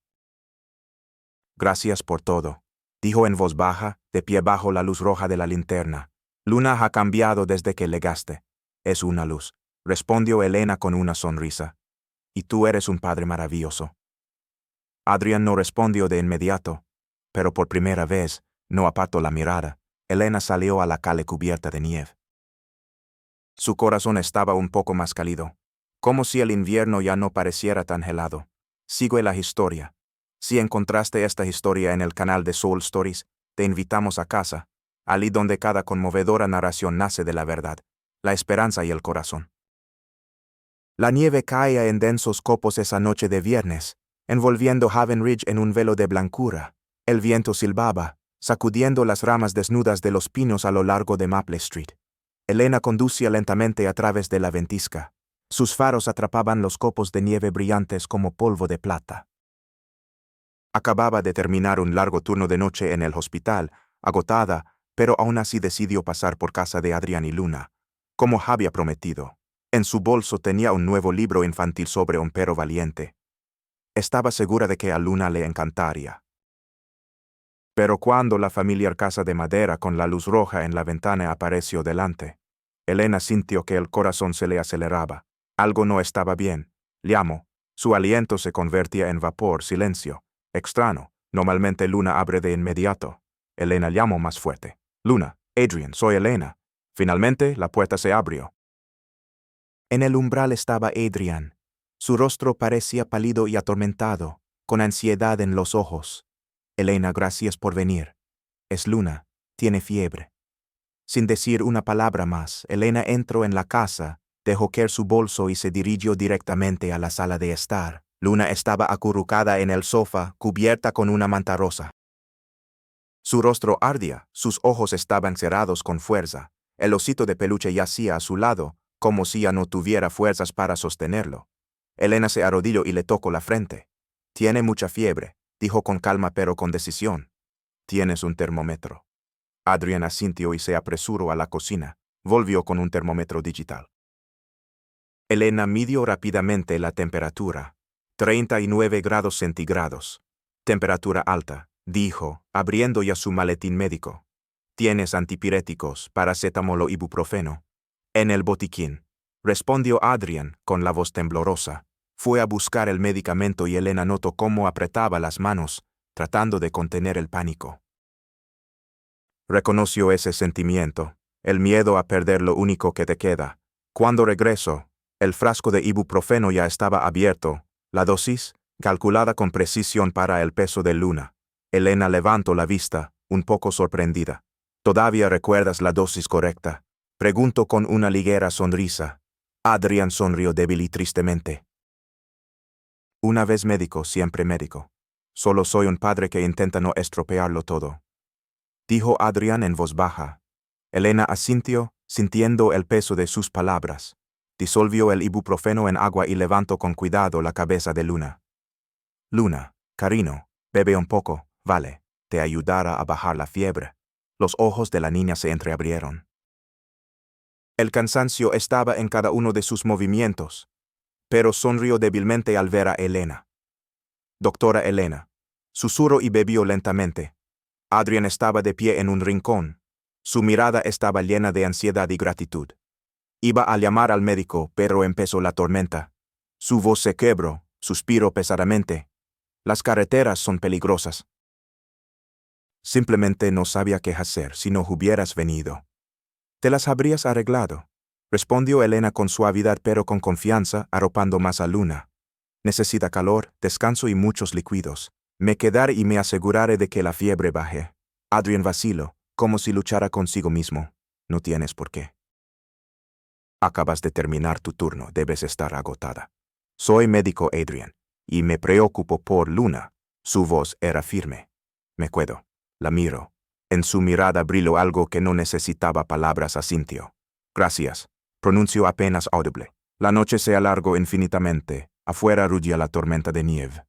Gracias por todo, dijo en voz baja, de pie bajo la luz roja de la linterna. Luna ha cambiado desde que llegaste. Es una luz, respondió Elena con una sonrisa. Y tú eres un padre maravilloso. Adrián no respondió de inmediato, pero por primera vez, no apartó la mirada. Elena salió a la calle cubierta de nieve. Su corazón estaba un poco más cálido, como si el invierno ya no pareciera tan helado. Sigue la historia. Si encontraste esta historia en el canal de Soul Stories, te invitamos a casa, allí donde cada conmovedora narración nace de la verdad, la esperanza y el corazón. La nieve caía en densos copos esa noche de viernes, envolviendo Haven Ridge en un velo de blancura. El viento silbaba, sacudiendo las ramas desnudas de los pinos a lo largo de Maple Street. Elena conducía lentamente a través de la ventisca. Sus faros atrapaban los copos de nieve brillantes como polvo de plata. Acababa de terminar un largo turno de noche en el hospital, agotada, pero aún así decidió pasar por casa de Adrián y Luna, como había prometido. En su bolso tenía un nuevo libro infantil sobre un perro valiente. Estaba segura de que a Luna le encantaría. Pero cuando la familiar casa de madera con la luz roja en la ventana apareció delante, Elena sintió que el corazón se le aceleraba. Algo no estaba bien. Llamó. Su aliento se convertía en vapor, silencio. Extraño. Normalmente Luna abre de inmediato. Elena llamó más fuerte. Luna, Adrián, soy Elena. Finalmente, la puerta se abrió. En el umbral estaba Adrián. Su rostro parecía pálido y atormentado, con ansiedad en los ojos. Elena, gracias por venir. Es Luna. Tiene fiebre. Sin decir una palabra más, Elena entró en la casa, dejó caer su bolso y se dirigió directamente a la sala de estar. Luna estaba acurrucada en el sofá, cubierta con una manta rosa. Su rostro ardía, sus ojos estaban cerrados con fuerza. El osito de peluche yacía a su lado, como si ya no tuviera fuerzas para sostenerlo. Elena se arrodilló y le tocó la frente. Tiene mucha fiebre, dijo con calma pero con decisión. Tienes un termómetro. Adrián asintió y se apresuró a la cocina. Volvió con un termómetro digital. Elena midió rápidamente la temperatura. 39 grados centígrados. Temperatura alta, dijo, abriendo ya su maletín médico. Tienes antipiréticos, paracetamol o ibuprofeno. En el botiquín, respondió Adrián con la voz temblorosa. Fue a buscar el medicamento y Elena notó cómo apretaba las manos, tratando de contener el pánico. Reconoció ese sentimiento, el miedo a perder lo único que te queda. Cuando regresó, el frasco de ibuprofeno ya estaba abierto, la dosis, calculada con precisión para el peso de Luna. Elena levantó la vista, un poco sorprendida. ¿Todavía recuerdas la dosis correcta?, preguntó con una ligera sonrisa. Adrián sonrió débil y tristemente. Una vez médico, siempre médico. Solo soy un padre que intenta no estropearlo todo, dijo Adrián en voz baja. Elena asintió, sintiendo el peso de sus palabras. Disolvió el ibuprofeno en agua y levantó con cuidado la cabeza de Luna. Luna, cariño, bebe un poco, vale, te ayudará a bajar la fiebre. Los ojos de la niña se entreabrieron. El cansancio estaba en cada uno de sus movimientos, pero sonrió débilmente al ver a Elena. Doctora Elena, susurró y bebió lentamente. Adrián estaba de pie en un rincón. Su mirada estaba llena de ansiedad y gratitud. Iba a llamar al médico, pero empezó la tormenta. Su voz se quebró, suspiró pesadamente. Las carreteras son peligrosas. Simplemente no sabía qué hacer si no hubieras venido. Te las habrías arreglado, respondió Elena con suavidad pero con confianza, arropando más a Luna. Necesita calor, descanso y muchos líquidos. Me quedaré y me aseguraré de que la fiebre baje. Adrián vaciló, como si luchara consigo mismo. No tienes por qué. Acabas de terminar tu turno, debes estar agotada. Soy médico Adrián, y me preocupo por Luna. Su voz era firme. Me quedo. La miro. En su mirada brilló algo que no necesitaba palabras, asintió. Gracias. Pronunció apenas audible. La noche se alargó infinitamente. Afuera rugía la tormenta de nieve.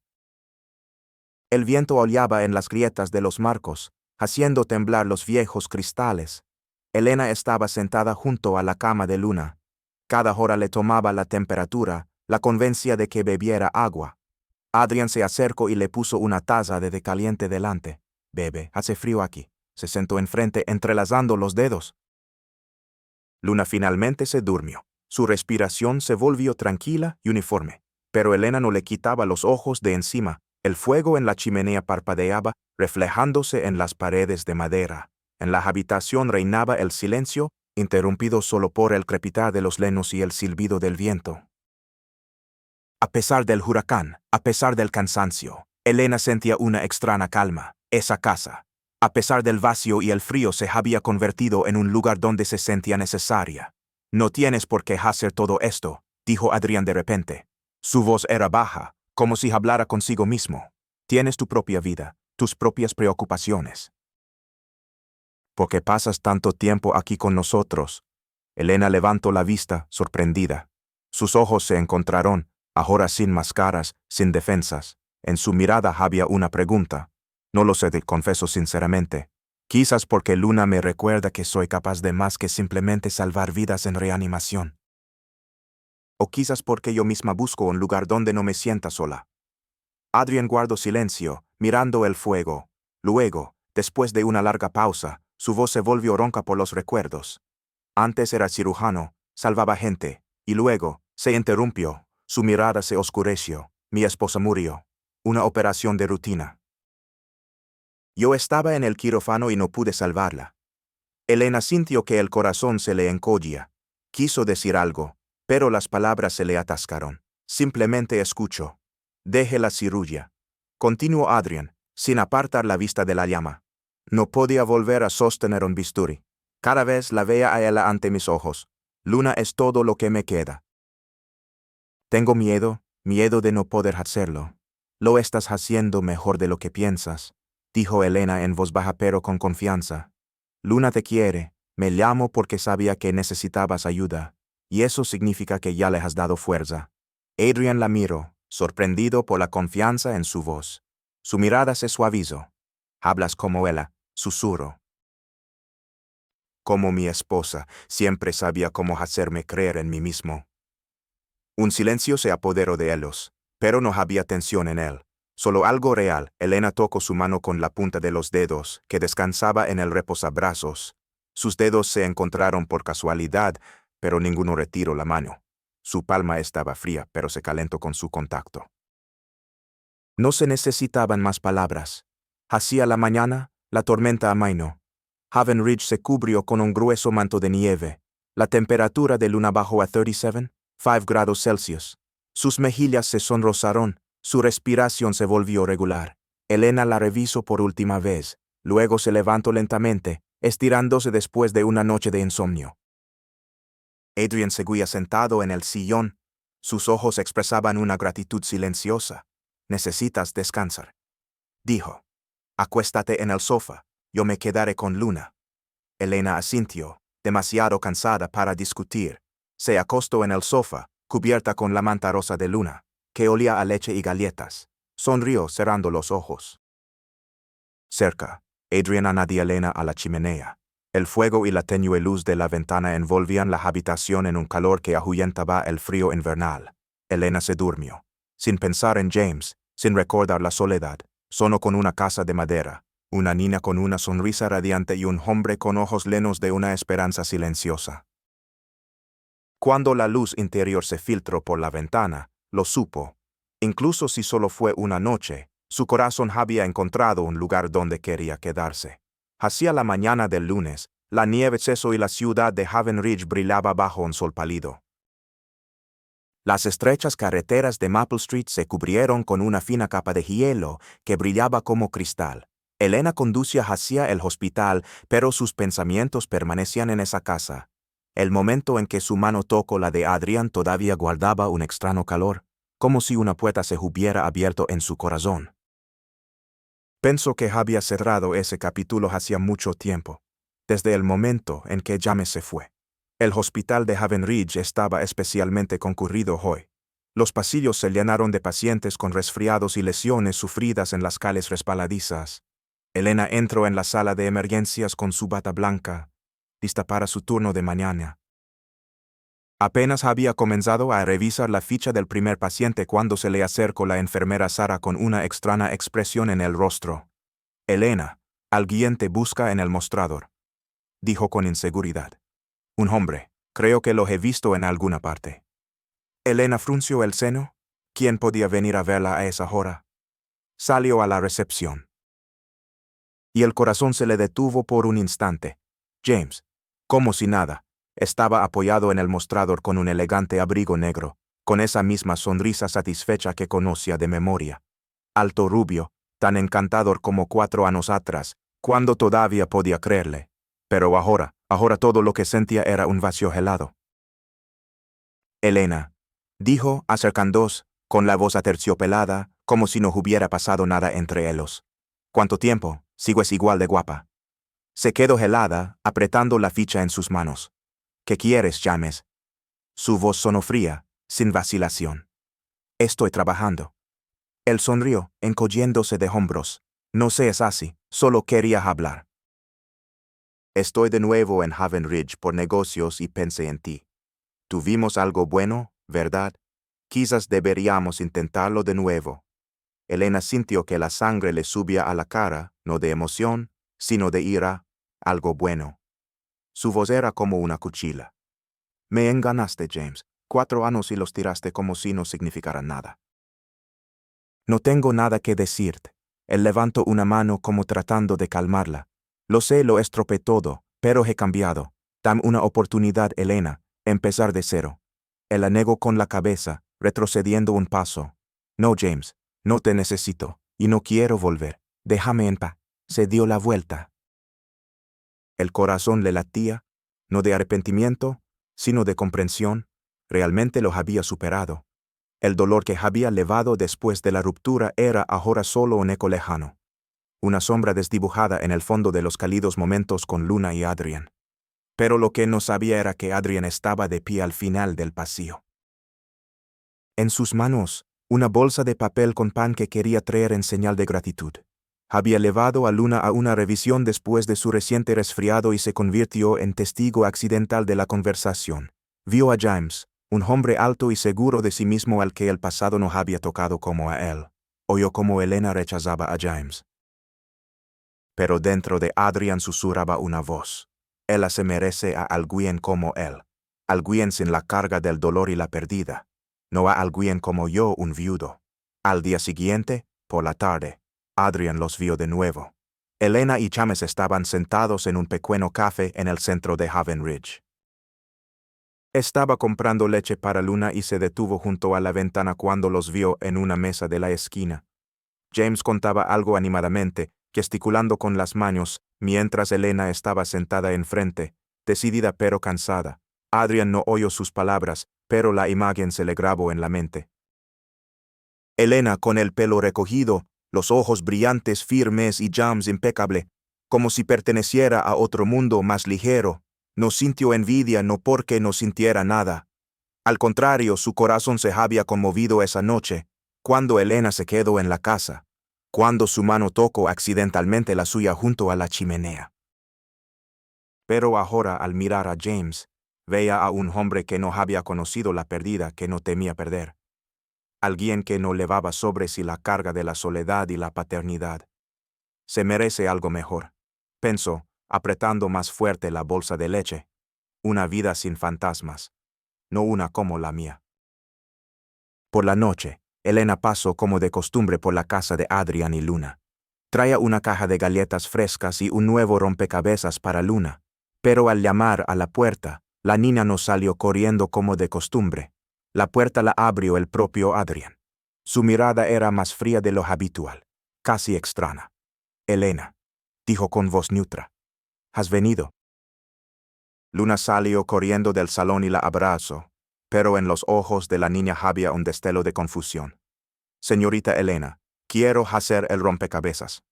El viento aullaba en las grietas de los marcos, haciendo temblar los viejos cristales. Elena estaba sentada junto a la cama de Luna. Cada hora le tomaba la temperatura, la convencía de que bebiera agua. Adrian se acercó y le puso una taza de té caliente delante. Bebe, hace frío aquí. Se sentó enfrente entrelazando los dedos. Luna finalmente se durmió. Su respiración se volvió tranquila y uniforme. Pero Elena no le quitaba los ojos de encima. El fuego en la chimenea parpadeaba, reflejándose en las paredes de madera. En la habitación reinaba el silencio, interrumpido solo por el crepitar de los leños y el silbido del viento. A pesar del huracán, a pesar del cansancio, Elena sentía una extraña calma. Esa casa, a pesar del vacío y el frío, se había convertido en un lugar donde se sentía necesaria. No tienes por qué hacer todo esto, dijo Adrián de repente. Su voz era baja, como si hablara consigo mismo. Tienes tu propia vida, tus propias preocupaciones. ¿Por qué pasas tanto tiempo aquí con nosotros? Elena levantó la vista, sorprendida. Sus ojos se encontraron, ahora sin máscaras, sin defensas. En su mirada había una pregunta. No lo sé, te confieso sinceramente. Quizás porque Luna me recuerda que soy capaz de más que simplemente salvar vidas en reanimación. O quizás porque yo misma busco un lugar donde no me sienta sola. Adrián guardó silencio, mirando el fuego. Luego, después de una larga pausa, su voz se volvió ronca por los recuerdos. Antes era cirujano, salvaba gente, y luego, se interrumpió, su mirada se oscureció. Mi esposa murió. Una operación de rutina. Yo estaba en el quirófano y no pude salvarla. Elena sintió que el corazón se le encogía. Quiso decir algo, pero las palabras se le atascaron. Simplemente escuchó. Deje la cirugía. Continuó Adrián, sin apartar la vista de la llama. No podía volver a sostener un bisturí. Cada vez la veía a ella ante mis ojos. Luna es todo lo que me queda. Tengo miedo de no poder hacerlo. Lo estás haciendo mejor de lo que piensas, dijo Elena en voz baja pero con confianza. Luna te quiere, me llamo porque sabía que necesitabas ayuda, y eso significa que ya le has dado fuerza. Adrián la miró, sorprendido por la confianza en su voz. Su mirada se suavizó. Hablas como ella, susurró. Como mi esposa, siempre sabía cómo hacerme creer en mí mismo. Un silencio se apoderó de ellos, pero no había tensión en él. Solo algo real. Elena tocó su mano con la punta de los dedos, que descansaba en el reposabrazos. Sus dedos se encontraron por casualidad, pero ninguno retiró la mano. Su palma estaba fría, pero se calentó con su contacto. No se necesitaban más palabras. Hacia la mañana, la tormenta amainó. Haven Ridge se cubrió con un grueso manto de nieve. La temperatura de Luna bajó a 37.5 grados Celsius. Sus mejillas se sonrosaron, su respiración se volvió regular. Elena la revisó por última vez, luego se levantó lentamente, estirándose después de una noche de insomnio. Adrián seguía sentado en el sillón. Sus ojos expresaban una gratitud silenciosa. Necesitas descansar, dijo. Acuéstate en el sofá, yo me quedaré con Luna. Elena asintió, demasiado cansada para discutir. Se acostó en el sofá, cubierta con la manta rosa de Luna, que olía a leche y galletas. Sonrió cerrando los ojos. Cerca, Adrián añadió a Elena a la chimenea. El fuego y la tenue luz de la ventana envolvían la habitación en un calor que ahuyentaba el frío invernal. Elena se durmió, sin pensar en James, sin recordar la soledad, solo con una casa de madera, una niña con una sonrisa radiante y un hombre con ojos llenos de una esperanza silenciosa. Cuando la luz interior se filtró por la ventana, lo supo. Incluso si solo fue una noche, su corazón había encontrado un lugar donde quería quedarse. Hacia la mañana del lunes, la nieve cesó y la ciudad de Haven Ridge brillaba bajo un sol pálido. Las estrechas carreteras de Maple Street se cubrieron con una fina capa de hielo que brillaba como cristal. Elena conducía hacia el hospital, pero sus pensamientos permanecían en esa casa. El momento en que su mano tocó la de Adrián todavía guardaba un extraño calor, como si una puerta se hubiera abierto en su corazón. Pensó que había cerrado ese capítulo hacía mucho tiempo, desde el momento en que James se fue. El hospital de Haven Ridge estaba especialmente concurrido hoy. Los pasillos se llenaron de pacientes con resfriados y lesiones sufridas en las calles resbaladizas. Elena entró en la sala de emergencias con su bata blanca, lista para su turno de mañana. Apenas había comenzado a revisar la ficha del primer paciente cuando se le acercó la enfermera Sara con una extraña expresión en el rostro. Elena, alguien te busca en el mostrador, dijo con inseguridad. Un hombre, creo que lo he visto en alguna parte. Elena frunció el seno. ¿Quién podía venir a verla a esa hora? Salió a la recepción. Y el corazón se le detuvo por un instante. James, como si nada, estaba apoyado en el mostrador con un elegante abrigo negro, con esa misma sonrisa satisfecha que conocía de memoria. Alto rubio, tan encantador como 4 años atrás, cuando todavía podía creerle. Pero ahora todo lo que sentía era un vacío helado. Elena, dijo, acercándose, con la voz aterciopelada, como si no hubiera pasado nada entre ellos. ¿Cuánto tiempo? Sigues igual de guapa. Se quedó helada, apretando la ficha en sus manos. ¿Qué quieres, James? Su voz sonó fría, sin vacilación. Estoy trabajando. Él sonrió, encogiéndose de hombros. No seas así, solo quería hablar. Estoy de nuevo en Haven Ridge por negocios y pensé en ti. Tuvimos algo bueno, ¿verdad? Quizás deberíamos intentarlo de nuevo. Elena sintió que la sangre le subía a la cara, no de emoción, sino de ira, algo bueno. Su voz era como una cuchilla. Me engañaste, James. 4 años y los tiraste como si no significaran nada. No tengo nada que decirte. Él levantó una mano como tratando de calmarla. Lo sé, lo estropeé todo, pero he cambiado. Dame una oportunidad, Elena, empezar de cero. Él la negó con la cabeza, retrocediendo un paso. No, James, no te necesito, y no quiero volver. Déjame en paz. Se dio la vuelta. El corazón le latía, no de arrepentimiento, sino de comprensión. Realmente lo había superado. El dolor que había levado después de la ruptura era ahora solo un eco lejano. Una sombra desdibujada en el fondo de los cálidos momentos con Luna y Adrian. Pero lo que no sabía era que Adrian estaba de pie al final del pasillo. En sus manos, una bolsa de papel con pan que quería traer en señal de gratitud. Había llevado a Luna a una revisión después de su reciente resfriado y se convirtió en testigo accidental de la conversación. Vio a James, un hombre alto y seguro de sí mismo al que el pasado no había tocado como a él. Oyó cómo Elena rechazaba a James. Pero dentro de Adrian susurraba una voz. Ella se merece a alguien como él. Alguien sin la carga del dolor y la pérdida. No a alguien como yo, un viudo. Al día siguiente, por la tarde, Adrian los vio de nuevo. Elena y James estaban sentados en un pequeño café en el centro de Haven Ridge. Estaba comprando leche para Luna y se detuvo junto a la ventana cuando los vio en una mesa de la esquina. James contaba algo animadamente, gesticulando con las manos, mientras Elena estaba sentada enfrente, decidida pero cansada. Adrian no oyó sus palabras, pero la imagen se le grabó en la mente. Elena con el pelo recogido, los ojos brillantes, firmes y James impecable, como si perteneciera a otro mundo más ligero. No sintió envidia no porque no sintiera nada. Al contrario, su corazón se había conmovido esa noche, cuando Elena se quedó en la casa, cuando su mano tocó accidentalmente la suya junto a la chimenea. Pero ahora, al mirar a James, veía a un hombre que no había conocido la pérdida que no temía perder. Alguien que no llevaba sobre sí la carga de la soledad y la paternidad. Se merece algo mejor, pensó, apretando más fuerte la bolsa de leche. Una vida sin fantasmas, no una como la mía. Por la noche, Elena pasó como de costumbre por la casa de Adrian y Luna. Traía una caja de galletas frescas y un nuevo rompecabezas para Luna, pero al llamar a la puerta, la niña no salió corriendo como de costumbre. La puerta la abrió el propio Adrian. Su mirada era más fría de lo habitual, casi extraña. Elena, dijo con voz neutra. ¿Has venido? Luna salió corriendo del salón y la abrazó, pero en los ojos de la niña había un destello de confusión. Señorita Elena, quiero hacer el rompecabezas,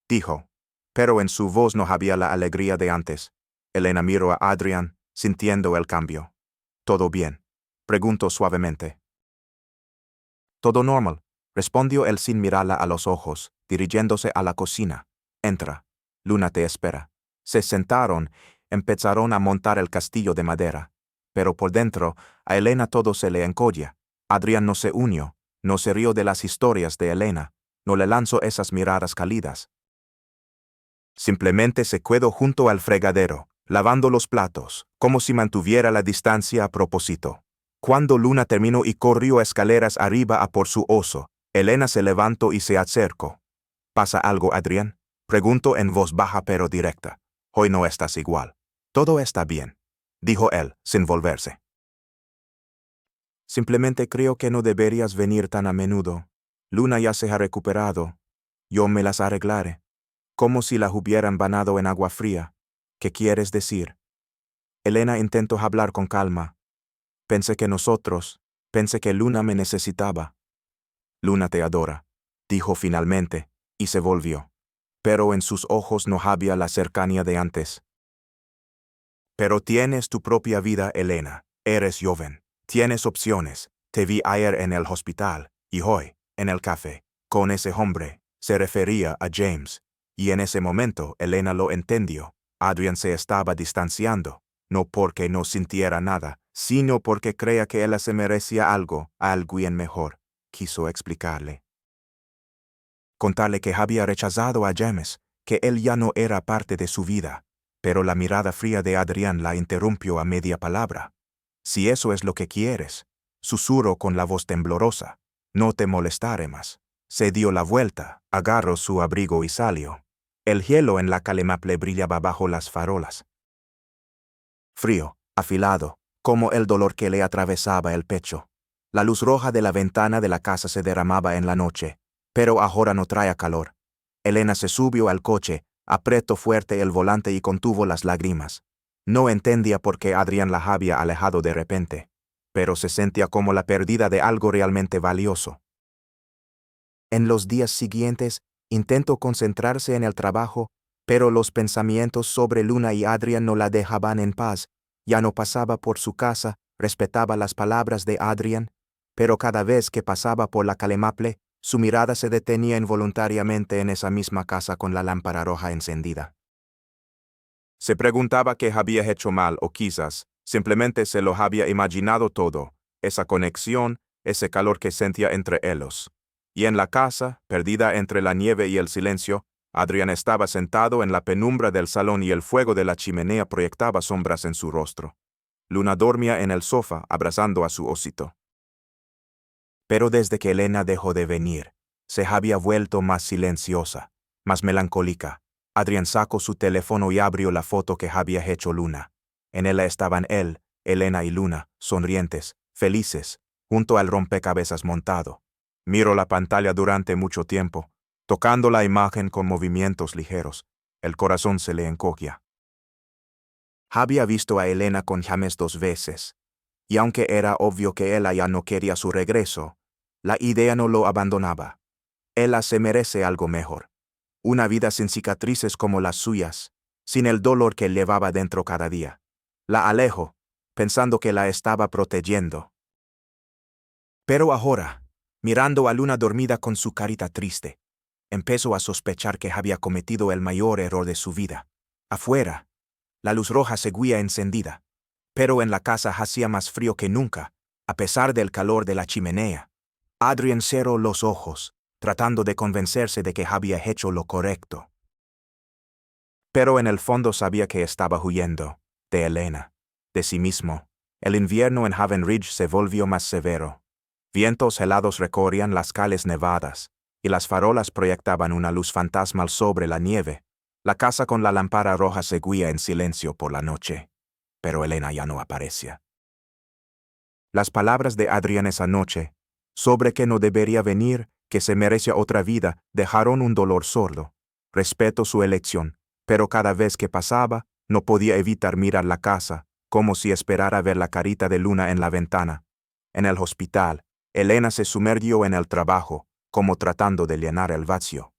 dijo, pero en su voz no había la alegría de antes. Elena miró a Adrian, sintiendo el cambio. ¿Todo bien?, preguntó suavemente. Todo normal, respondió él sin mirarla a los ojos, dirigiéndose a la cocina. Entra. Luna te espera. Se sentaron, empezaron a montar el castillo de madera. Pero por dentro, a Elena todo se le encolla. Adrián no se unió, no se rió de las historias de Elena, no le lanzó esas miradas cálidas. Simplemente se quedó junto al fregadero, lavando los platos, como si mantuviera la distancia a propósito. Cuando Luna terminó y corrió escaleras arriba a por su oso, Elena se levantó y se acercó. ¿Pasa algo, Adrián?, preguntó en voz baja pero directa. Hoy no estás igual. Todo está bien, dijo él, sin volverse. Simplemente creo que no deberías venir tan a menudo. Luna ya se ha recuperado. Yo me las arreglaré. Como si la hubieran banado en agua fría. ¿Qué quieres decir? Elena intentó hablar con calma. Pensé que Luna me necesitaba. Luna te adora, dijo finalmente, y se volvió. Pero en sus ojos no había la cercanía de antes. Pero tienes tu propia vida, Elena. Eres joven. Tienes opciones. Te vi ayer en el hospital, y hoy, en el café, con ese hombre. Se refería a James. Y en ese momento Elena lo entendió. Adrián se estaba distanciando, no porque no sintiera nada, sino porque creía que ella se merecía algo, a alguien mejor, quiso explicarle. Contarle que había rechazado a James, que él ya no era parte de su vida, pero la mirada fría de Adrián la interrumpió a media palabra. Si eso es lo que quieres, susurró con la voz temblorosa, no te molestaré más. Se dio la vuelta, agarró su abrigo y salió. El hielo en la calemaple brillaba bajo las farolas. Frío, afilado, como el dolor que le atravesaba el pecho. La luz roja de la ventana de la casa se derramaba en la noche, pero ahora no traía calor. Elena se subió al coche, apretó fuerte el volante y contuvo las lágrimas. No entendía por qué Adrián la había alejado de repente, pero se sentía como la pérdida de algo realmente valioso. En los días siguientes, intentó concentrarse en el trabajo, pero los pensamientos sobre Luna y Adrián no la dejaban en paz. Ya no pasaba por su casa, respetaba las palabras de Adrián, pero cada vez que pasaba por la calemaple, su mirada se detenía involuntariamente en esa misma casa con la lámpara roja encendida. Se preguntaba qué había hecho mal o quizás simplemente se lo había imaginado todo, esa conexión, ese calor que sentía entre ellos. Y en la casa, perdida entre la nieve y el silencio, Adrián estaba sentado en la penumbra del salón y el fuego de la chimenea proyectaba sombras en su rostro. Luna dormía en el sofá abrazando a su osito. Pero desde que Elena dejó de venir, se había vuelto más silenciosa, más melancólica. Adrián sacó su teléfono y abrió la foto que había hecho Luna. En ella estaban él, Elena y Luna, sonrientes, felices, junto al rompecabezas montado. Miró la pantalla durante mucho tiempo, tocando la imagen con movimientos ligeros. El corazón se le encogía. Había visto a Elena con James 2 veces, y aunque era obvio que ella ya no quería su regreso, la idea no lo abandonaba. Ella se merece algo mejor. Una vida sin cicatrices como las suyas, sin el dolor que llevaba dentro cada día. La alejó, pensando que la estaba protegiendo. Pero ahora, mirando a Luna dormida con su carita triste, empezó a sospechar que había cometido el mayor error de su vida. Afuera, la luz roja seguía encendida, pero en la casa hacía más frío que nunca, a pesar del calor de la chimenea. Adrián cerró los ojos, tratando de convencerse de que había hecho lo correcto. Pero en el fondo sabía que estaba huyendo, de Elena, de sí mismo. El invierno en Haven Ridge se volvió más severo. Vientos helados recorrían las calles nevadas, y las farolas proyectaban una luz fantasmal sobre la nieve. La casa con la lámpara roja seguía en silencio por la noche, pero Elena ya no aparecía. Las palabras de Adrián esa noche, sobre que no debería venir, que se merecía otra vida, dejaron un dolor sordo. Respeto su elección, pero cada vez que pasaba, no podía evitar mirar la casa, como si esperara ver la carita de Luna en la ventana. En el hospital, Elena se sumergió en el trabajo, como tratando de llenar el vacío.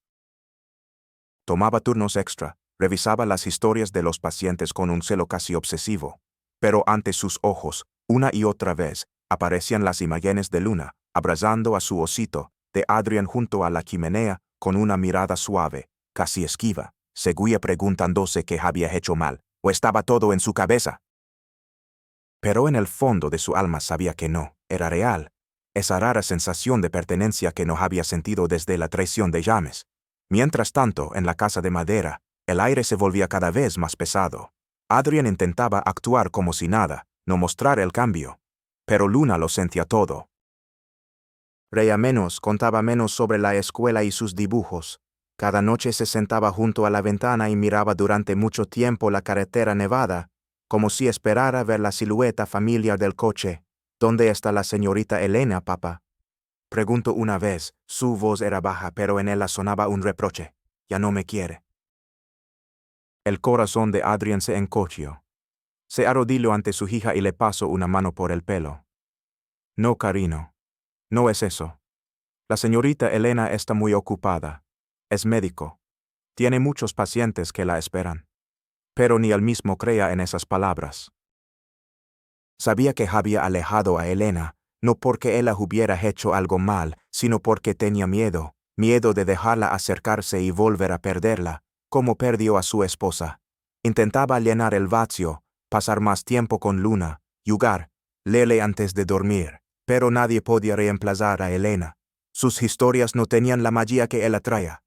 Tomaba turnos extra, revisaba las historias de los pacientes con un celo casi obsesivo. Pero ante sus ojos, una y otra vez, aparecían las imágenes de Luna, abrazando a su osito, de Adrian junto a la chimenea, con una mirada suave, casi esquiva, seguía preguntándose qué había hecho mal, o estaba todo en su cabeza. Pero en el fondo de su alma sabía que no, era real, esa rara sensación de pertenencia que no había sentido desde la traición de James. Mientras tanto, en la casa de madera, el aire se volvía cada vez más pesado. Adrian intentaba actuar como si nada, no mostrar el cambio. Pero Luna lo sentía todo. Reía menos, contaba menos sobre la escuela y sus dibujos. Cada noche se sentaba junto a la ventana y miraba durante mucho tiempo la carretera nevada, como si esperara ver la silueta familiar del coche. ¿Dónde está la señorita Elena, papá? Preguntó una vez. Su voz era baja, pero en ella sonaba un reproche. Ya no me quiere. El corazón de Adrian se encogió. Se arrodilló ante su hija y le pasó una mano por el pelo. No, cariño. No es eso. La señorita Elena está muy ocupada. Es médico. Tiene muchos pacientes que la esperan. Pero ni él mismo creía en esas palabras. Sabía que había alejado a Elena, no porque ella hubiera hecho algo mal, sino porque tenía miedo de dejarla acercarse y volver a perderla, como perdió a su esposa. Intentaba llenar el vacío, pasar más tiempo con Luna, jugar, leerle antes de dormir, pero nadie podía reemplazar a Elena. Sus historias no tenían la magia que él atraía.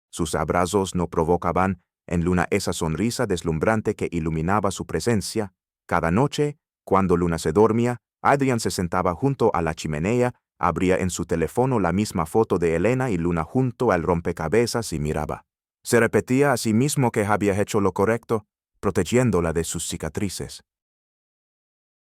Sus abrazos no provocaban en Luna esa sonrisa deslumbrante que iluminaba su presencia. Cada noche, cuando Luna se dormía, Adrian se sentaba junto a la chimenea, abría en su teléfono la misma foto de Elena y Luna junto al rompecabezas y miraba. Se repetía a sí mismo que había hecho lo correcto, protegiéndola de sus cicatrices.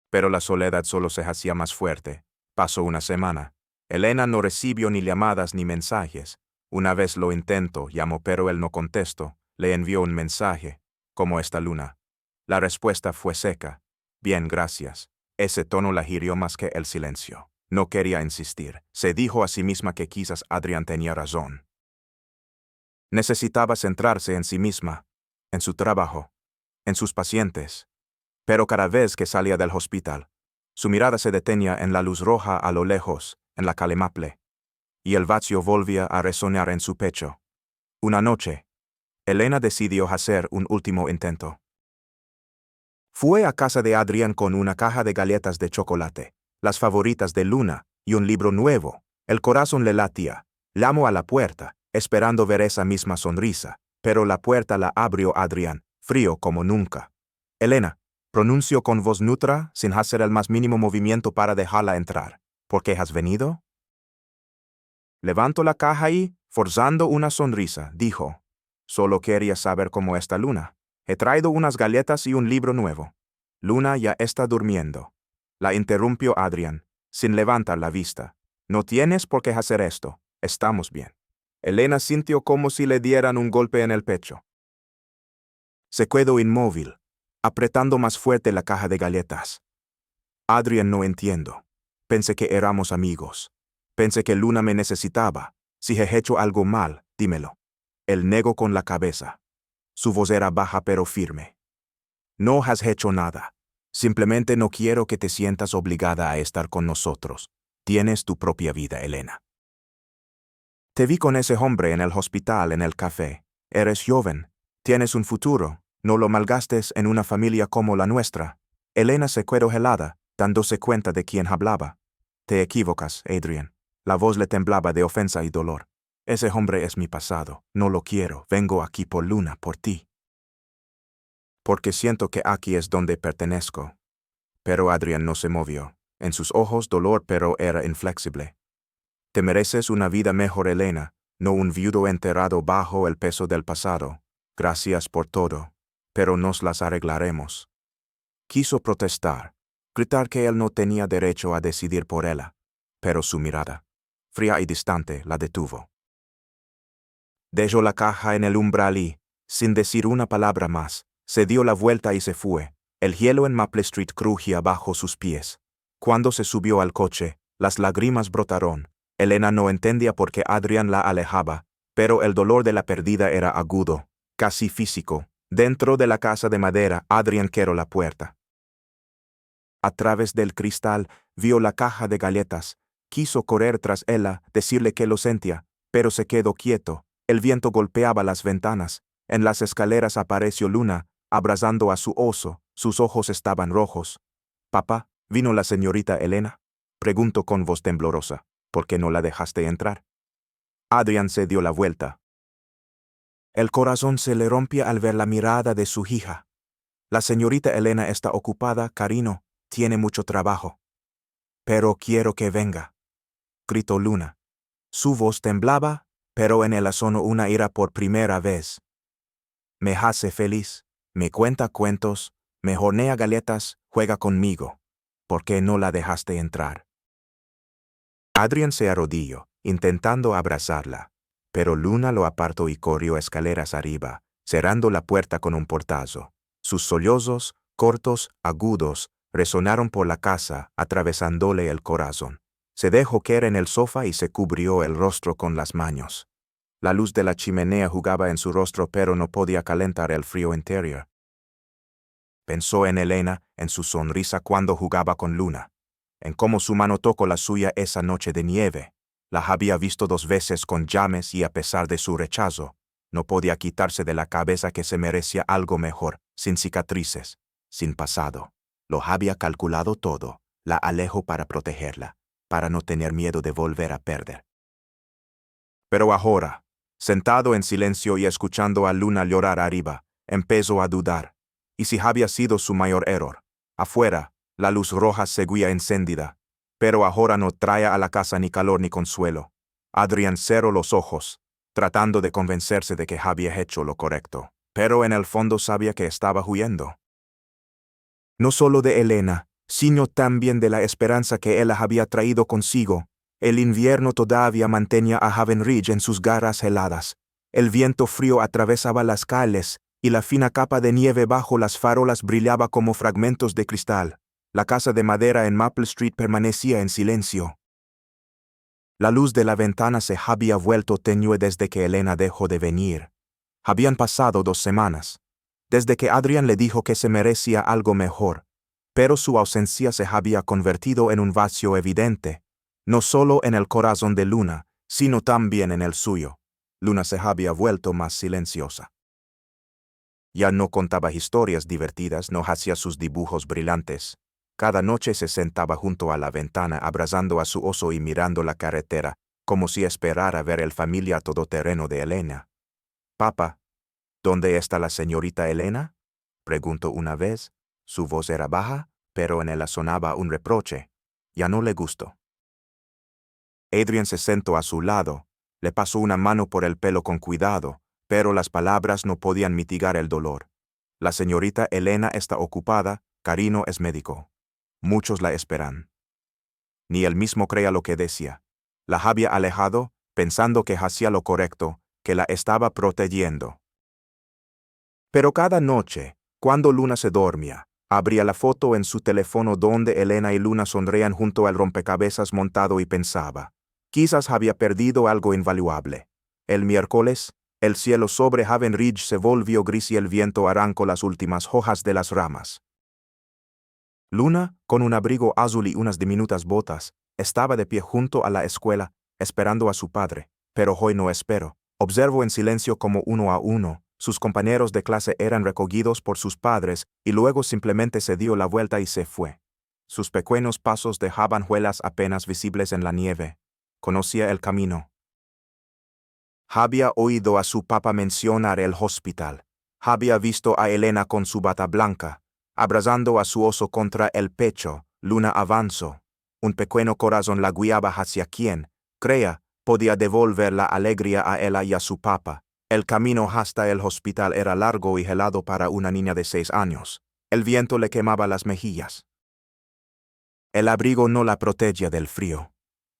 Pero la soledad solo se hacía más fuerte. Pasó una semana. Elena no recibió ni llamadas ni mensajes. Una vez lo intentó, llamó pero él no contestó. Le envió un mensaje. ¿Cómo está Luna? La respuesta fue seca. Bien, gracias. Ese tono la hirió más que el silencio. No quería insistir. Se dijo a sí misma que quizás Adrian tenía razón. Necesitaba centrarse en sí misma, en su trabajo, en sus pacientes. Pero cada vez que salía del hospital, su mirada se detenía en la luz roja a lo lejos, en la calle Maple, y el vacío volvía a resonar en su pecho. Una noche, Elena decidió hacer un último intento. Fue a casa de Adrian con una caja de galletas de chocolate, las favoritas de Luna, y un libro nuevo. El corazón le latía. Llamó a la puerta, esperando ver esa misma sonrisa, pero la puerta la abrió Adrian, frío como nunca. Elena, pronunció con voz neutra, sin hacer el más mínimo movimiento para dejarla entrar. ¿Por qué has venido? Levantó la caja y, forzando una sonrisa, dijo, solo quería saber cómo está Luna. He traído unas galletas y un libro nuevo. Luna ya está durmiendo. La interrumpió Adrian, sin levantar la vista. No tienes por qué hacer esto. Estamos bien. Elena sintió como si le dieran un golpe en el pecho. Se quedó inmóvil, apretando más fuerte la caja de galletas. Adrian, no entiendo. Pensé que éramos amigos. Pensé que Luna me necesitaba. Si he hecho algo mal, dímelo. Él negó con la cabeza. Su voz era baja pero firme. No has hecho nada. Simplemente no quiero que te sientas obligada a estar con nosotros. Tienes tu propia vida, Elena. Te vi con ese hombre en el hospital, en el café. Eres joven. Tienes un futuro. No lo malgastes en una familia como la nuestra. Elena se quedó helada, dándose cuenta de quién hablaba. Te equivocas, Adrian. La voz le temblaba de ofensa y dolor. Ese hombre es mi pasado. No lo quiero. Vengo aquí por Luna, por ti. Porque siento que aquí es donde pertenezco. Pero Adrian no se movió. En sus ojos dolor, pero era inflexible. Te mereces una vida mejor, Elena, no un viudo enterrado bajo el peso del pasado. Gracias por todo, pero nos las arreglaremos. Quiso protestar, gritar que él no tenía derecho a decidir por ella, pero su mirada, fría y distante, la detuvo. Dejó la caja en el umbral y, sin decir una palabra más, se dio la vuelta y se fue. El hielo en Maple Street crujía bajo sus pies. Cuando se subió al coche, las lágrimas brotaron. Elena no entendía por qué Adrian la alejaba, pero el dolor de la pérdida era agudo, casi físico. Dentro de la casa de madera, Adrian cerró la puerta. A través del cristal, vio la caja de galletas. Quiso correr tras ella, decirle que lo sentía, pero se quedó quieto. El viento golpeaba las ventanas. En las escaleras apareció Luna, abrazando a su oso. Sus ojos estaban rojos. «Papá, ¿vino la señorita Elena?», preguntó con voz temblorosa. «¿Por qué no la dejaste entrar?». Adrian se dio la vuelta. El corazón se le rompía al ver la mirada de su hija. «La señorita Elena está ocupada, cariño. Tiene mucho trabajo». «Pero quiero que venga», gritó Luna. Su voz temblaba, pero en él sonó una ira por primera vez. «Me hace feliz, me cuenta cuentos, me hornea galletas, juega conmigo. ¿Por qué no la dejaste entrar?». Adrian se arrodilló, intentando abrazarla, pero Luna lo apartó y corrió escaleras arriba, cerrando la puerta con un portazo. Sus sollozos, cortos, agudos, resonaron por la casa, atravesándole el corazón. Se dejó caer en el sofá y se cubrió el rostro con las manos. La luz de la chimenea jugaba en su rostro, pero no podía calentar el frío interior. Pensó en Elena, en su sonrisa cuando jugaba con Luna, en cómo su mano tocó la suya esa noche de nieve. La había visto 2 veces con James y a pesar de su rechazo, no podía quitarse de la cabeza que se merecía algo mejor, sin cicatrices, sin pasado. Lo había calculado todo, la alejó para protegerla, para no tener miedo de volver a perder. Pero ahora, sentado en silencio y escuchando a Luna llorar arriba, empezó a dudar. ¿Y si había sido su mayor error? Afuera, la luz roja seguía encendida, pero ahora no traía a la casa ni calor ni consuelo. Adrian cerró los ojos, tratando de convencerse de que había hecho lo correcto, pero en el fondo sabía que estaba huyendo. No solo de Elena, sino también de la esperanza que ella había traído consigo. El invierno todavía mantenía a Haven Ridge en sus garras heladas. El viento frío atravesaba las calles, y la fina capa de nieve bajo las farolas brillaba como fragmentos de cristal. La casa de madera en Maple Street permanecía en silencio. La luz de la ventana se había vuelto tenue desde que Elena dejó de venir. Habían pasado 2 semanas, desde que Adrian le dijo que se merecía algo mejor, pero su ausencia se había convertido en un vacío evidente, no solo en el corazón de Luna, sino también en el suyo. Luna se había vuelto más silenciosa. Ya no contaba historias divertidas, no hacía sus dibujos brillantes. Cada noche se sentaba junto a la ventana abrazando a su oso y mirando la carretera, como si esperara ver el familiar todoterreno de Elena. «Papá, ¿dónde está la señorita Elena?», preguntó una vez. Su voz era baja, pero en ella sonaba un reproche. Ya no le gustó. Adrian se sentó a su lado, le pasó una mano por el pelo con cuidado, pero las palabras no podían mitigar el dolor. «La señorita Elena está ocupada, cariño es médico. Muchos la esperan». Ni él mismo creía lo que decía. La había alejado, pensando que hacía lo correcto, que la estaba protegiendo. Pero cada noche, cuando Luna se dormía, abría la foto en su teléfono donde Elena y Luna sonreían junto al rompecabezas montado y pensaba, quizás había perdido algo invaluable. El miércoles, el cielo sobre Haven Ridge se volvió gris y el viento arrancó las últimas hojas de las ramas. Luna, con un abrigo azul y unas diminutas botas, estaba de pie junto a la escuela, esperando a su padre, pero hoy no esperó. Observó en silencio cómo uno a uno, sus compañeros de clase eran recogidos por sus padres y luego simplemente se dio la vuelta y se fue. Sus pequeños pasos dejaban huellas apenas visibles en la nieve. Conocía el camino. Había oído a su papá mencionar el hospital. Había visto a Elena con su bata blanca, abrazando a su oso contra el pecho. Luna avanzó. Un pequeño corazón la guiaba hacia quien, creía, podía devolver la alegría a ella y a su papá. El camino hasta el hospital era largo y helado para una niña de 6 años. El viento le quemaba las mejillas. El abrigo no la protegía del frío.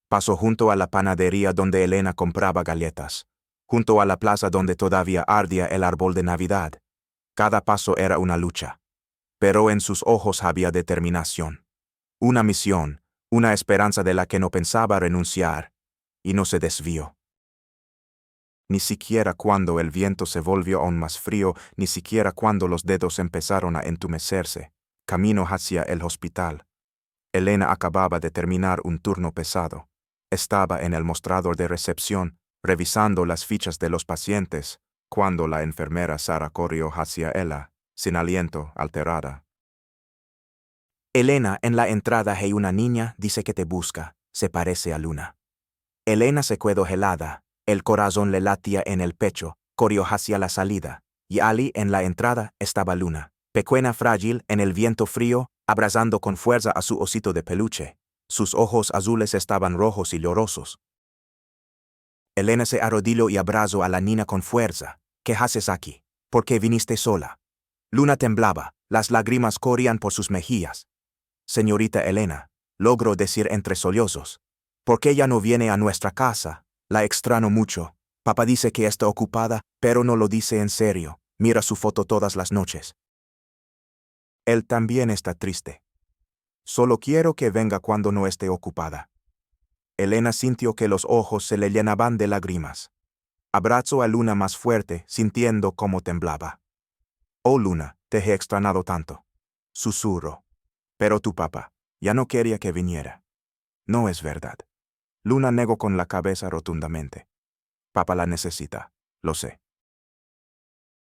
Pasó junto a la panadería donde Elena compraba galletas, junto a la plaza donde todavía ardía el árbol de Navidad. Cada paso era una lucha, pero en sus ojos había determinación. Una misión, una esperanza de la que no pensaba renunciar, y no se desvió. Ni siquiera cuando el viento se volvió aún más frío, ni siquiera cuando los dedos empezaron a entumecerse. Camino hacia el hospital. Elena acababa de terminar un turno pesado. Estaba en el mostrador de recepción, revisando las fichas de los pacientes, cuando la enfermera Sara corrió hacia ella, sin aliento, alterada. Elena, en la entrada hay una niña, dice que te busca. Se parece a Luna. Elena se quedó helada, el corazón le latía en el pecho, corrió hacia la salida, y allí en la entrada estaba Luna, pequeña frágil en el viento frío, abrazando con fuerza a su osito de peluche. Sus ojos azules estaban rojos y llorosos. Elena se arrodilló y abrazó a la niña con fuerza. ¿Qué haces aquí? ¿Por qué viniste sola? Luna temblaba, las lágrimas corrían por sus mejillas. Señorita Elena, logró decir entre sollozos. ¿Por qué ya no viene a nuestra casa? La extraño mucho. Papá dice que está ocupada, pero no lo dice en serio. Mira su foto todas las noches. Él también está triste. Solo quiero que venga cuando no esté ocupada. Elena sintió que los ojos se le llenaban de lágrimas. Abrazó a Luna más fuerte, sintiendo cómo temblaba. Oh Luna, te he extrañado tanto. Susurró. Pero tu papá ya no quería que viniera. No es verdad. Luna negó con la cabeza rotundamente. Papá la necesita, lo sé.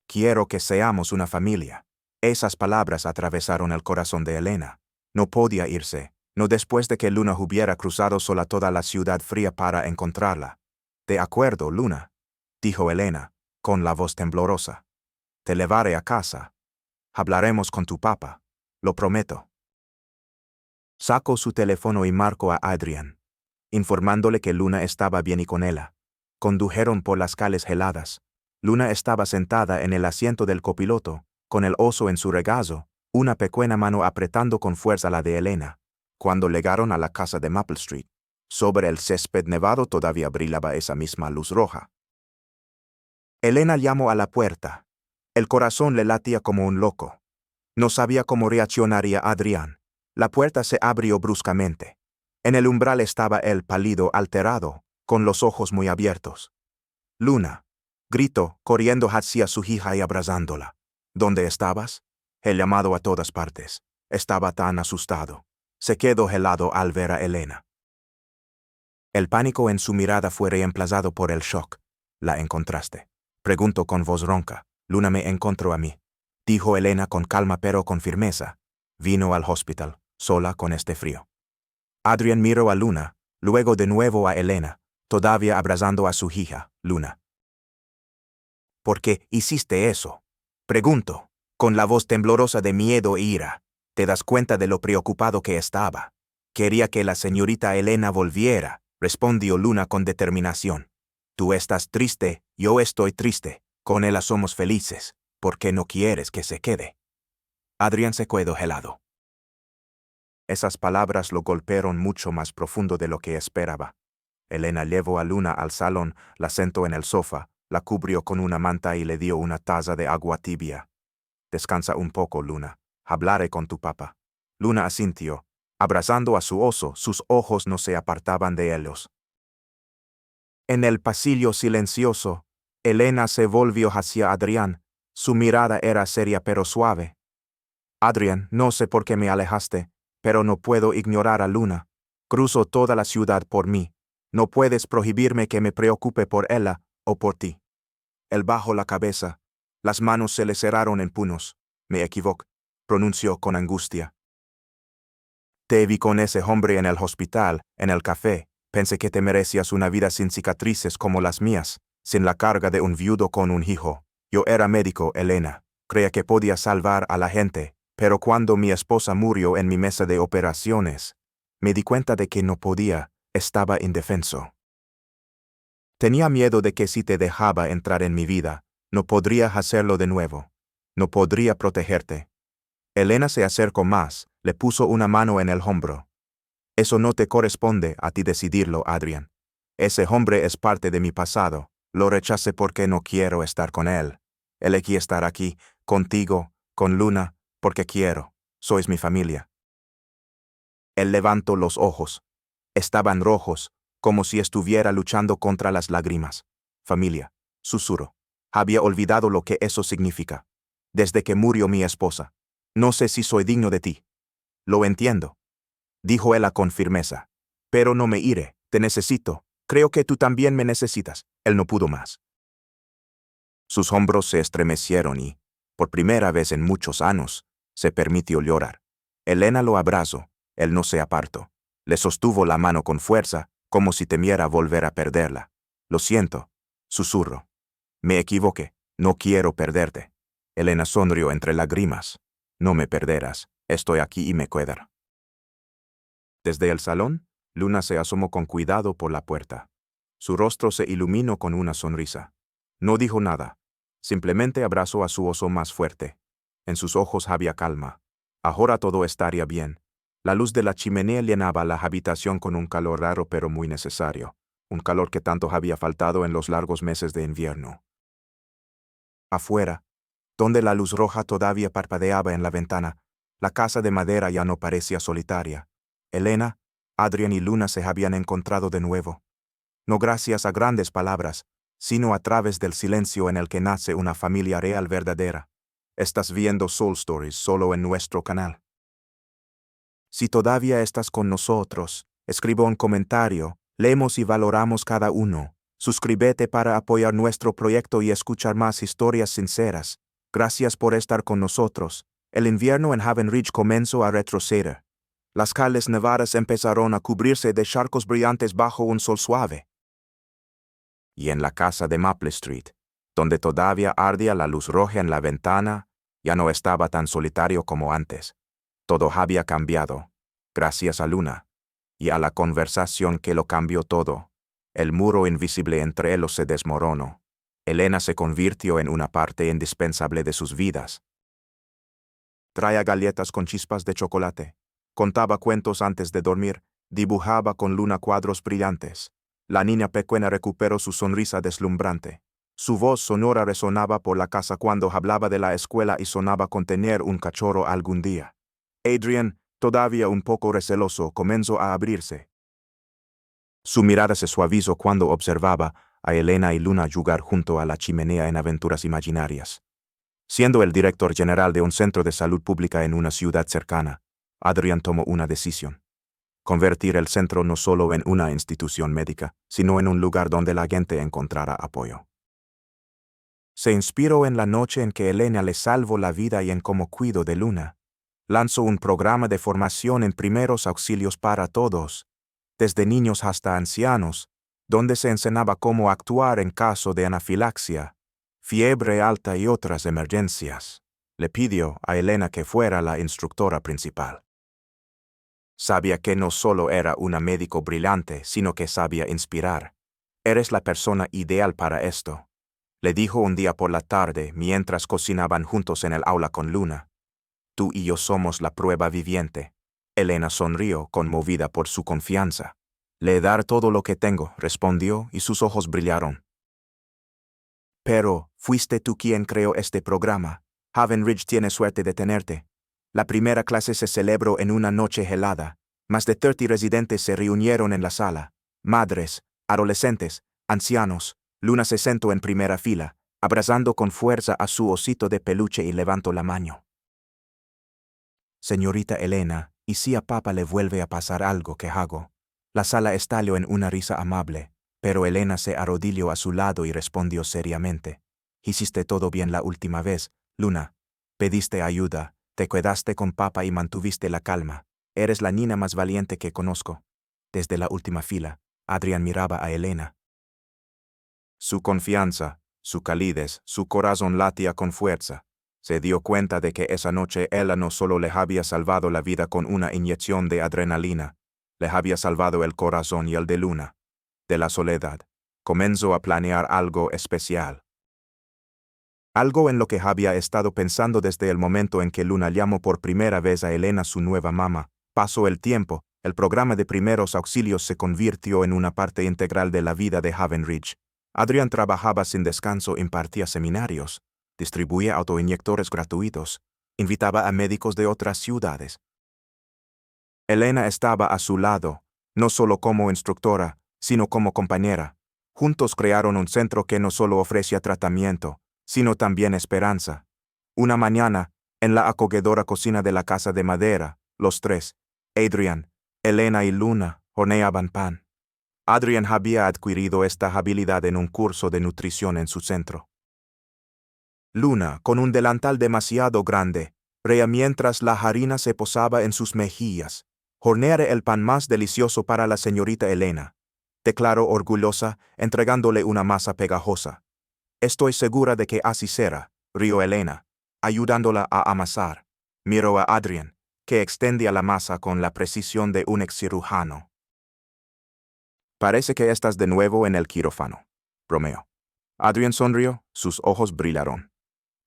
Quiero que seamos una familia. Esas palabras atravesaron el corazón de Elena. No podía irse, no después de que Luna hubiera cruzado sola toda la ciudad fría para encontrarla. De acuerdo, Luna, dijo Elena, con la voz temblorosa. Te llevaré a casa. Hablaremos con tu papá, lo prometo. Sacó su teléfono y marcó a Adrián, informándole que Luna estaba bien y con ella. Condujeron por las calles heladas. Luna estaba sentada en el asiento del copiloto, con el oso en su regazo, una pequeña mano apretando con fuerza la de Elena. Cuando llegaron a la casa de Maple Street, sobre el césped nevado todavía brillaba esa misma luz roja. Elena llamó a la puerta. El corazón le latía como un loco. No sabía cómo reaccionaría Adrián. La puerta se abrió bruscamente. En el umbral estaba él pálido, alterado, con los ojos muy abiertos. Luna, gritó, corriendo hacia su hija y abrazándola. ¿Dónde estabas? He llamado a todas partes. Estaba tan asustado. Se quedó helado al ver a Elena. El pánico en su mirada fue reemplazado por el shock. ¿La encontraste? Preguntó con voz ronca. Luna me encontró a mí, dijo Elena con calma pero con firmeza. Vino al hospital, sola con este frío. Adrián miró a Luna, luego de nuevo a Elena, todavía abrazando a su hija, Luna. ¿Por qué hiciste eso? Preguntó, con la voz temblorosa de miedo e ira. ¿Te das cuenta de lo preocupado que estaba? Quería que la señorita Elena volviera, respondió Luna con determinación. Tú estás triste, yo estoy triste, con ella somos felices. ¿Por qué no quieres que se quede? Adrián se quedó helado. Esas palabras lo golpearon mucho más profundo de lo que esperaba. Elena llevó a Luna al salón, la sentó en el sofá, la cubrió con una manta y le dio una taza de agua tibia. Descansa un poco, Luna. Hablaré con tu papá. Luna asintió. Abrazando a su oso, sus ojos no se apartaban de ellos. En el pasillo silencioso, Elena se volvió hacia Adrián. Su mirada era seria pero suave. Adrián, no sé por qué me alejaste, pero no puedo ignorar a Luna. Cruzo toda la ciudad por mí. No puedes prohibirme que me preocupe por ella o por ti. Él bajó la cabeza. Las manos se le cerraron en puños. Me equivoco, pronunció con angustia. Te vi con ese hombre en el hospital, en el café. Pensé que te merecías una vida sin cicatrices como las mías, sin la carga de un viudo con un hijo. Yo era médico, Elena. Creía que podía salvar a la gente, pero cuando mi esposa murió en mi mesa de operaciones, me di cuenta de que no podía, estaba indefenso. Tenía miedo de que si te dejaba entrar en mi vida, no podría hacerlo de nuevo. No podría protegerte. Elena se acercó más, le puso una mano en el hombro. Eso no te corresponde a ti decidirlo, Adrián. Ese hombre es parte de mi pasado. Lo rechacé porque no quiero estar con él. Elegí estar aquí, contigo, con Luna, porque quiero. Sois mi familia. Él levantó los ojos. Estaban rojos, como si estuviera luchando contra las lágrimas. Familia. Susurró. Había olvidado lo que eso significa. Desde que murió mi esposa. No sé si soy digno de ti. Lo entiendo, dijo ella con firmeza. Pero no me iré, te necesito. Creo que tú también me necesitas. Él no pudo más. Sus hombros se estremecieron y, por primera vez en muchos años, se permitió llorar. Elena lo abrazó, él no se apartó. Le sostuvo la mano con fuerza, como si temiera volver a perderla. Lo siento, susurró. Me equivoqué, no quiero perderte. Elena sonrió entre lágrimas. No me perderás, estoy aquí y me cuidaré. Desde el salón, Luna se asomó con cuidado por la puerta. Su rostro se iluminó con una sonrisa. No dijo nada, simplemente abrazó a su oso más fuerte. En sus ojos había calma. Ahora todo estaría bien. La luz de la chimenea llenaba la habitación con un calor raro pero muy necesario, un calor que tanto había faltado en los largos meses de invierno. Afuera, donde la luz roja todavía parpadeaba en la ventana, la casa de madera ya no parecía solitaria. Elena, Adrián y Luna se habían encontrado de nuevo. No gracias a grandes palabras, sino a través del silencio en el que nace una familia real verdadera. Estás viendo Soul Stories solo en nuestro canal. Si todavía estás con nosotros, escribe un comentario, leemos y valoramos cada uno. Suscríbete para apoyar nuestro proyecto y escuchar más historias sinceras. Gracias por estar con nosotros. El invierno en Haven Ridge comenzó a retroceder. Las calles nevadas empezaron a cubrirse de charcos brillantes bajo un sol suave. Y en la casa de Maple Street, donde todavía ardía la luz roja en la ventana, ya no estaba tan solitario como antes. Todo había cambiado, gracias a Luna, y a la conversación que lo cambió todo. El muro invisible entre ellos se desmoronó. Elena se convirtió en una parte indispensable de sus vidas. Traía galletas con chispas de chocolate. Contaba cuentos antes de dormir, dibujaba con Luna cuadros brillantes. La niña pequeña recuperó su sonrisa deslumbrante. Su voz sonora resonaba por la casa cuando hablaba de la escuela y sonaba con tener un cachorro algún día. Adrian, todavía un poco receloso, comenzó a abrirse. Su mirada se suavizó cuando observaba a Elena y Luna jugar junto a la chimenea en aventuras imaginarias. Siendo el director general de un centro de salud pública en una ciudad cercana, Adrian tomó una decisión. Convertir el centro no solo en una institución médica, sino en un lugar donde la gente encontrara apoyo. Se inspiró en la noche en que Elena le salvó la vida y en cómo cuidó de Luna. Lanzó un programa de formación en primeros auxilios para todos, desde niños hasta ancianos, donde se enseñaba cómo actuar en caso de anafilaxia, fiebre alta y otras emergencias. Le pidió a Elena que fuera la instructora principal. Sabía que no solo era una médico brillante, sino que sabía inspirar. Eres la persona ideal para esto, le dijo un día por la tarde mientras cocinaban juntos en el aula con Luna. Tú y yo somos la prueba viviente. Elena sonrió, conmovida por su confianza. Le daré todo lo que tengo, respondió, y sus ojos brillaron. Pero, fuiste tú quien creó este programa. Haven Ridge tiene suerte de tenerte. La primera clase se celebró en una noche helada. Más de 30 residentes se reunieron en la sala. Madres, adolescentes, ancianos. Luna se sentó en primera fila, abrazando con fuerza a su osito de peluche y levantó la mano. Señorita Elena, ¿y si a papá le vuelve a pasar algo, qué hago? La sala estalló en una risa amable, pero Elena se arrodilló a su lado y respondió seriamente. Hiciste todo bien la última vez, Luna. Pediste ayuda, te quedaste con papá y mantuviste la calma. Eres la niña más valiente que conozco. Desde la última fila, Adrián miraba a Elena. Su confianza, su calidez, su corazón latía con fuerza. Se dio cuenta de que esa noche ella no solo le había salvado la vida con una inyección de adrenalina, le había salvado el corazón y el de Luna. De la soledad, comenzó a planear algo especial. Algo en lo que había estado pensando desde el momento en que Luna llamó por primera vez a Elena su nueva mamá. Pasó el tiempo, el programa de primeros auxilios se convirtió en una parte integral de la vida de Haven Ridge. Adrián trabajaba sin descanso, impartía seminarios, distribuía autoinyectores gratuitos, invitaba a médicos de otras ciudades. Elena estaba a su lado, no solo como instructora, sino como compañera. Juntos crearon un centro que no solo ofrecía tratamiento, sino también esperanza. Una mañana, en la acogedora cocina de la casa de madera, los tres, Adrian, Elena y Luna, horneaban pan. Adrian había adquirido esta habilidad en un curso de nutrición en su centro. Luna, con un delantal demasiado grande, reía mientras la harina se posaba en sus mejillas. Hornearé el pan más delicioso para la señorita Elena, declaró orgullosa, entregándole una masa pegajosa. Estoy segura de que así será, rió Elena, ayudándola a amasar. Miró a Adrian, que extendía la masa con la precisión de un excirujano. Parece que estás de nuevo en el quirófano, bromeó. Adrian sonrió, sus ojos brillaron.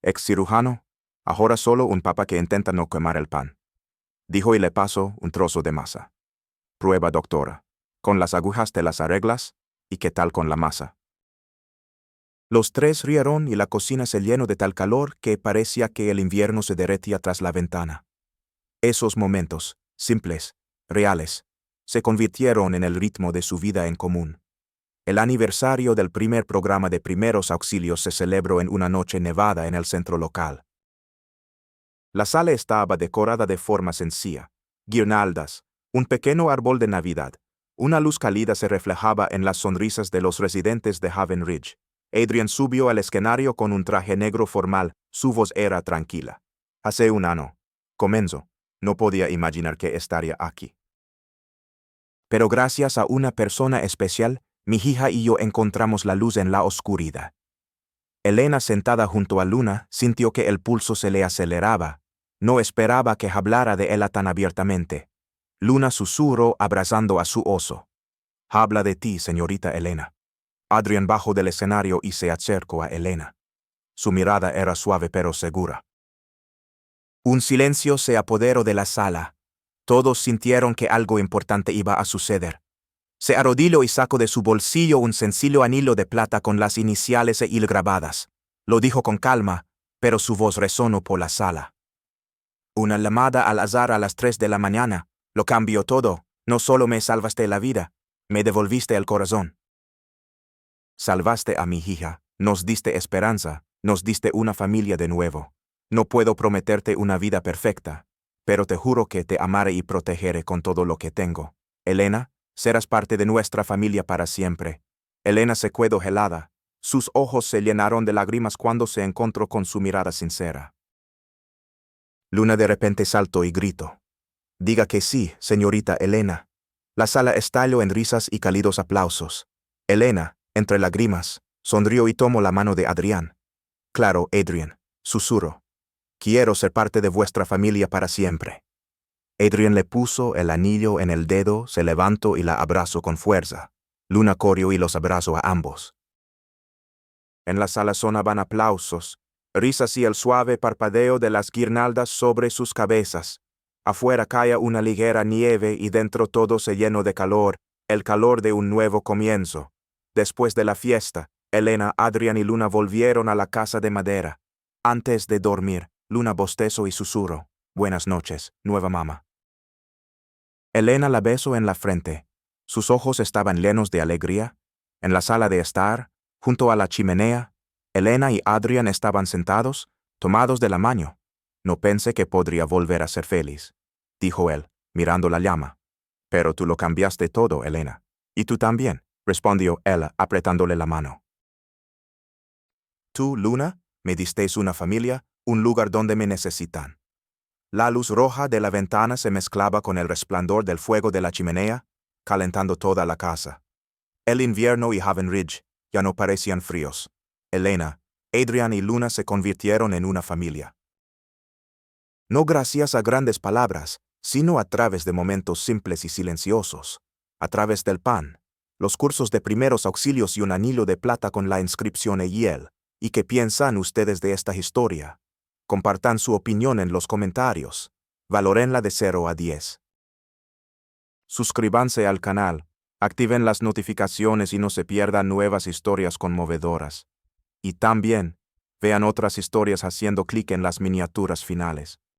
Excirujano, ahora solo un papa que intenta no quemar el pan, dijo y le pasó un trozo de masa. Prueba, doctora. Con las agujas te las arreglas, ¿y qué tal con la masa? Los tres rieron y la cocina se llenó de tal calor que parecía que el invierno se derretía tras la ventana. Esos momentos, simples, reales, se convirtieron en el ritmo de su vida en común. El aniversario del primer programa de primeros auxilios se celebró en una noche nevada en el centro local. La sala estaba decorada de forma sencilla, guirnaldas, un pequeño árbol de Navidad. Una luz cálida se reflejaba en las sonrisas de los residentes de Haven Ridge. Adrian subió al escenario con un traje negro formal, su voz era tranquila. Hace un año, comenzó, no podía imaginar que estaría aquí. Pero gracias a una persona especial, mi hija y yo encontramos la luz en la oscuridad. Elena, sentada junto a Luna, sintió que el pulso se le aceleraba. No esperaba que hablara de ella tan abiertamente. Luna susurró abrazando a su oso. Habla de ti, señorita Elena. Adrian bajó del escenario y se acercó a Elena. Su mirada era suave pero segura. Un silencio se apoderó de la sala. Todos sintieron que algo importante iba a suceder. Se arrodilló y sacó de su bolsillo un sencillo anillo de plata con las iniciales e il grabadas. Lo dijo con calma, pero su voz resonó por la sala. Una llamada al azar a las 3 de la mañana. Lo cambió todo. No solo me salvaste la vida, me devolviste el corazón. Salvaste a mi hija, nos diste esperanza, nos diste una familia de nuevo. No puedo prometerte una vida perfecta, pero te juro que te amaré y protegeré con todo lo que tengo. Elena, serás parte de nuestra familia para siempre. Elena se quedó helada. Sus ojos se llenaron de lágrimas cuando se encontró con su mirada sincera. Luna de repente saltó y gritó. Diga que sí, señorita Elena. La sala estalló en risas y cálidos aplausos. Elena, entre lágrimas, sonrió y tomó la mano de Adrian. Claro, Adrian, susurró. Quiero ser parte de vuestra familia para siempre. Adrian le puso el anillo en el dedo, se levantó y la abrazó con fuerza. Luna corrió y los abrazó a ambos. En la sala sonaban aplausos, risas y el suave parpadeo de las guirnaldas sobre sus cabezas. Afuera caía una ligera nieve y dentro todo se llenó de calor, el calor de un nuevo comienzo. Después de la fiesta, Elena, Adrian y Luna volvieron a la casa de madera. Antes de dormir, Luna bostezó y susurró. Buenas noches, nueva mamá. Elena la besó en la frente. Sus ojos estaban llenos de alegría. En la sala de estar, junto a la chimenea, Elena y Adrian estaban sentados, tomados de la mano. No pensé que podría volver a ser feliz, dijo él, mirando la llama. Pero tú lo cambiaste todo, Elena. Y tú también, respondió él, apretándole la mano. Tú, Luna, me disteis una familia, un lugar donde me necesitan. La luz roja de la ventana se mezclaba con el resplandor del fuego de la chimenea, calentando toda la casa. El invierno y Haven Ridge ya no parecían fríos. Elena, Adrian y Luna se convirtieron en una familia. No gracias a grandes palabras, sino a través de momentos simples y silenciosos, a través del pan, los cursos de primeros auxilios y un anillo de plata con la inscripción EYEL. ¿Y qué piensan ustedes de esta historia? Compartan su opinión en los comentarios. Valorenla de 0 a 10. Suscríbanse al canal, activen las notificaciones y no se pierdan nuevas historias conmovedoras. Y también, vean otras historias haciendo clic en las miniaturas finales.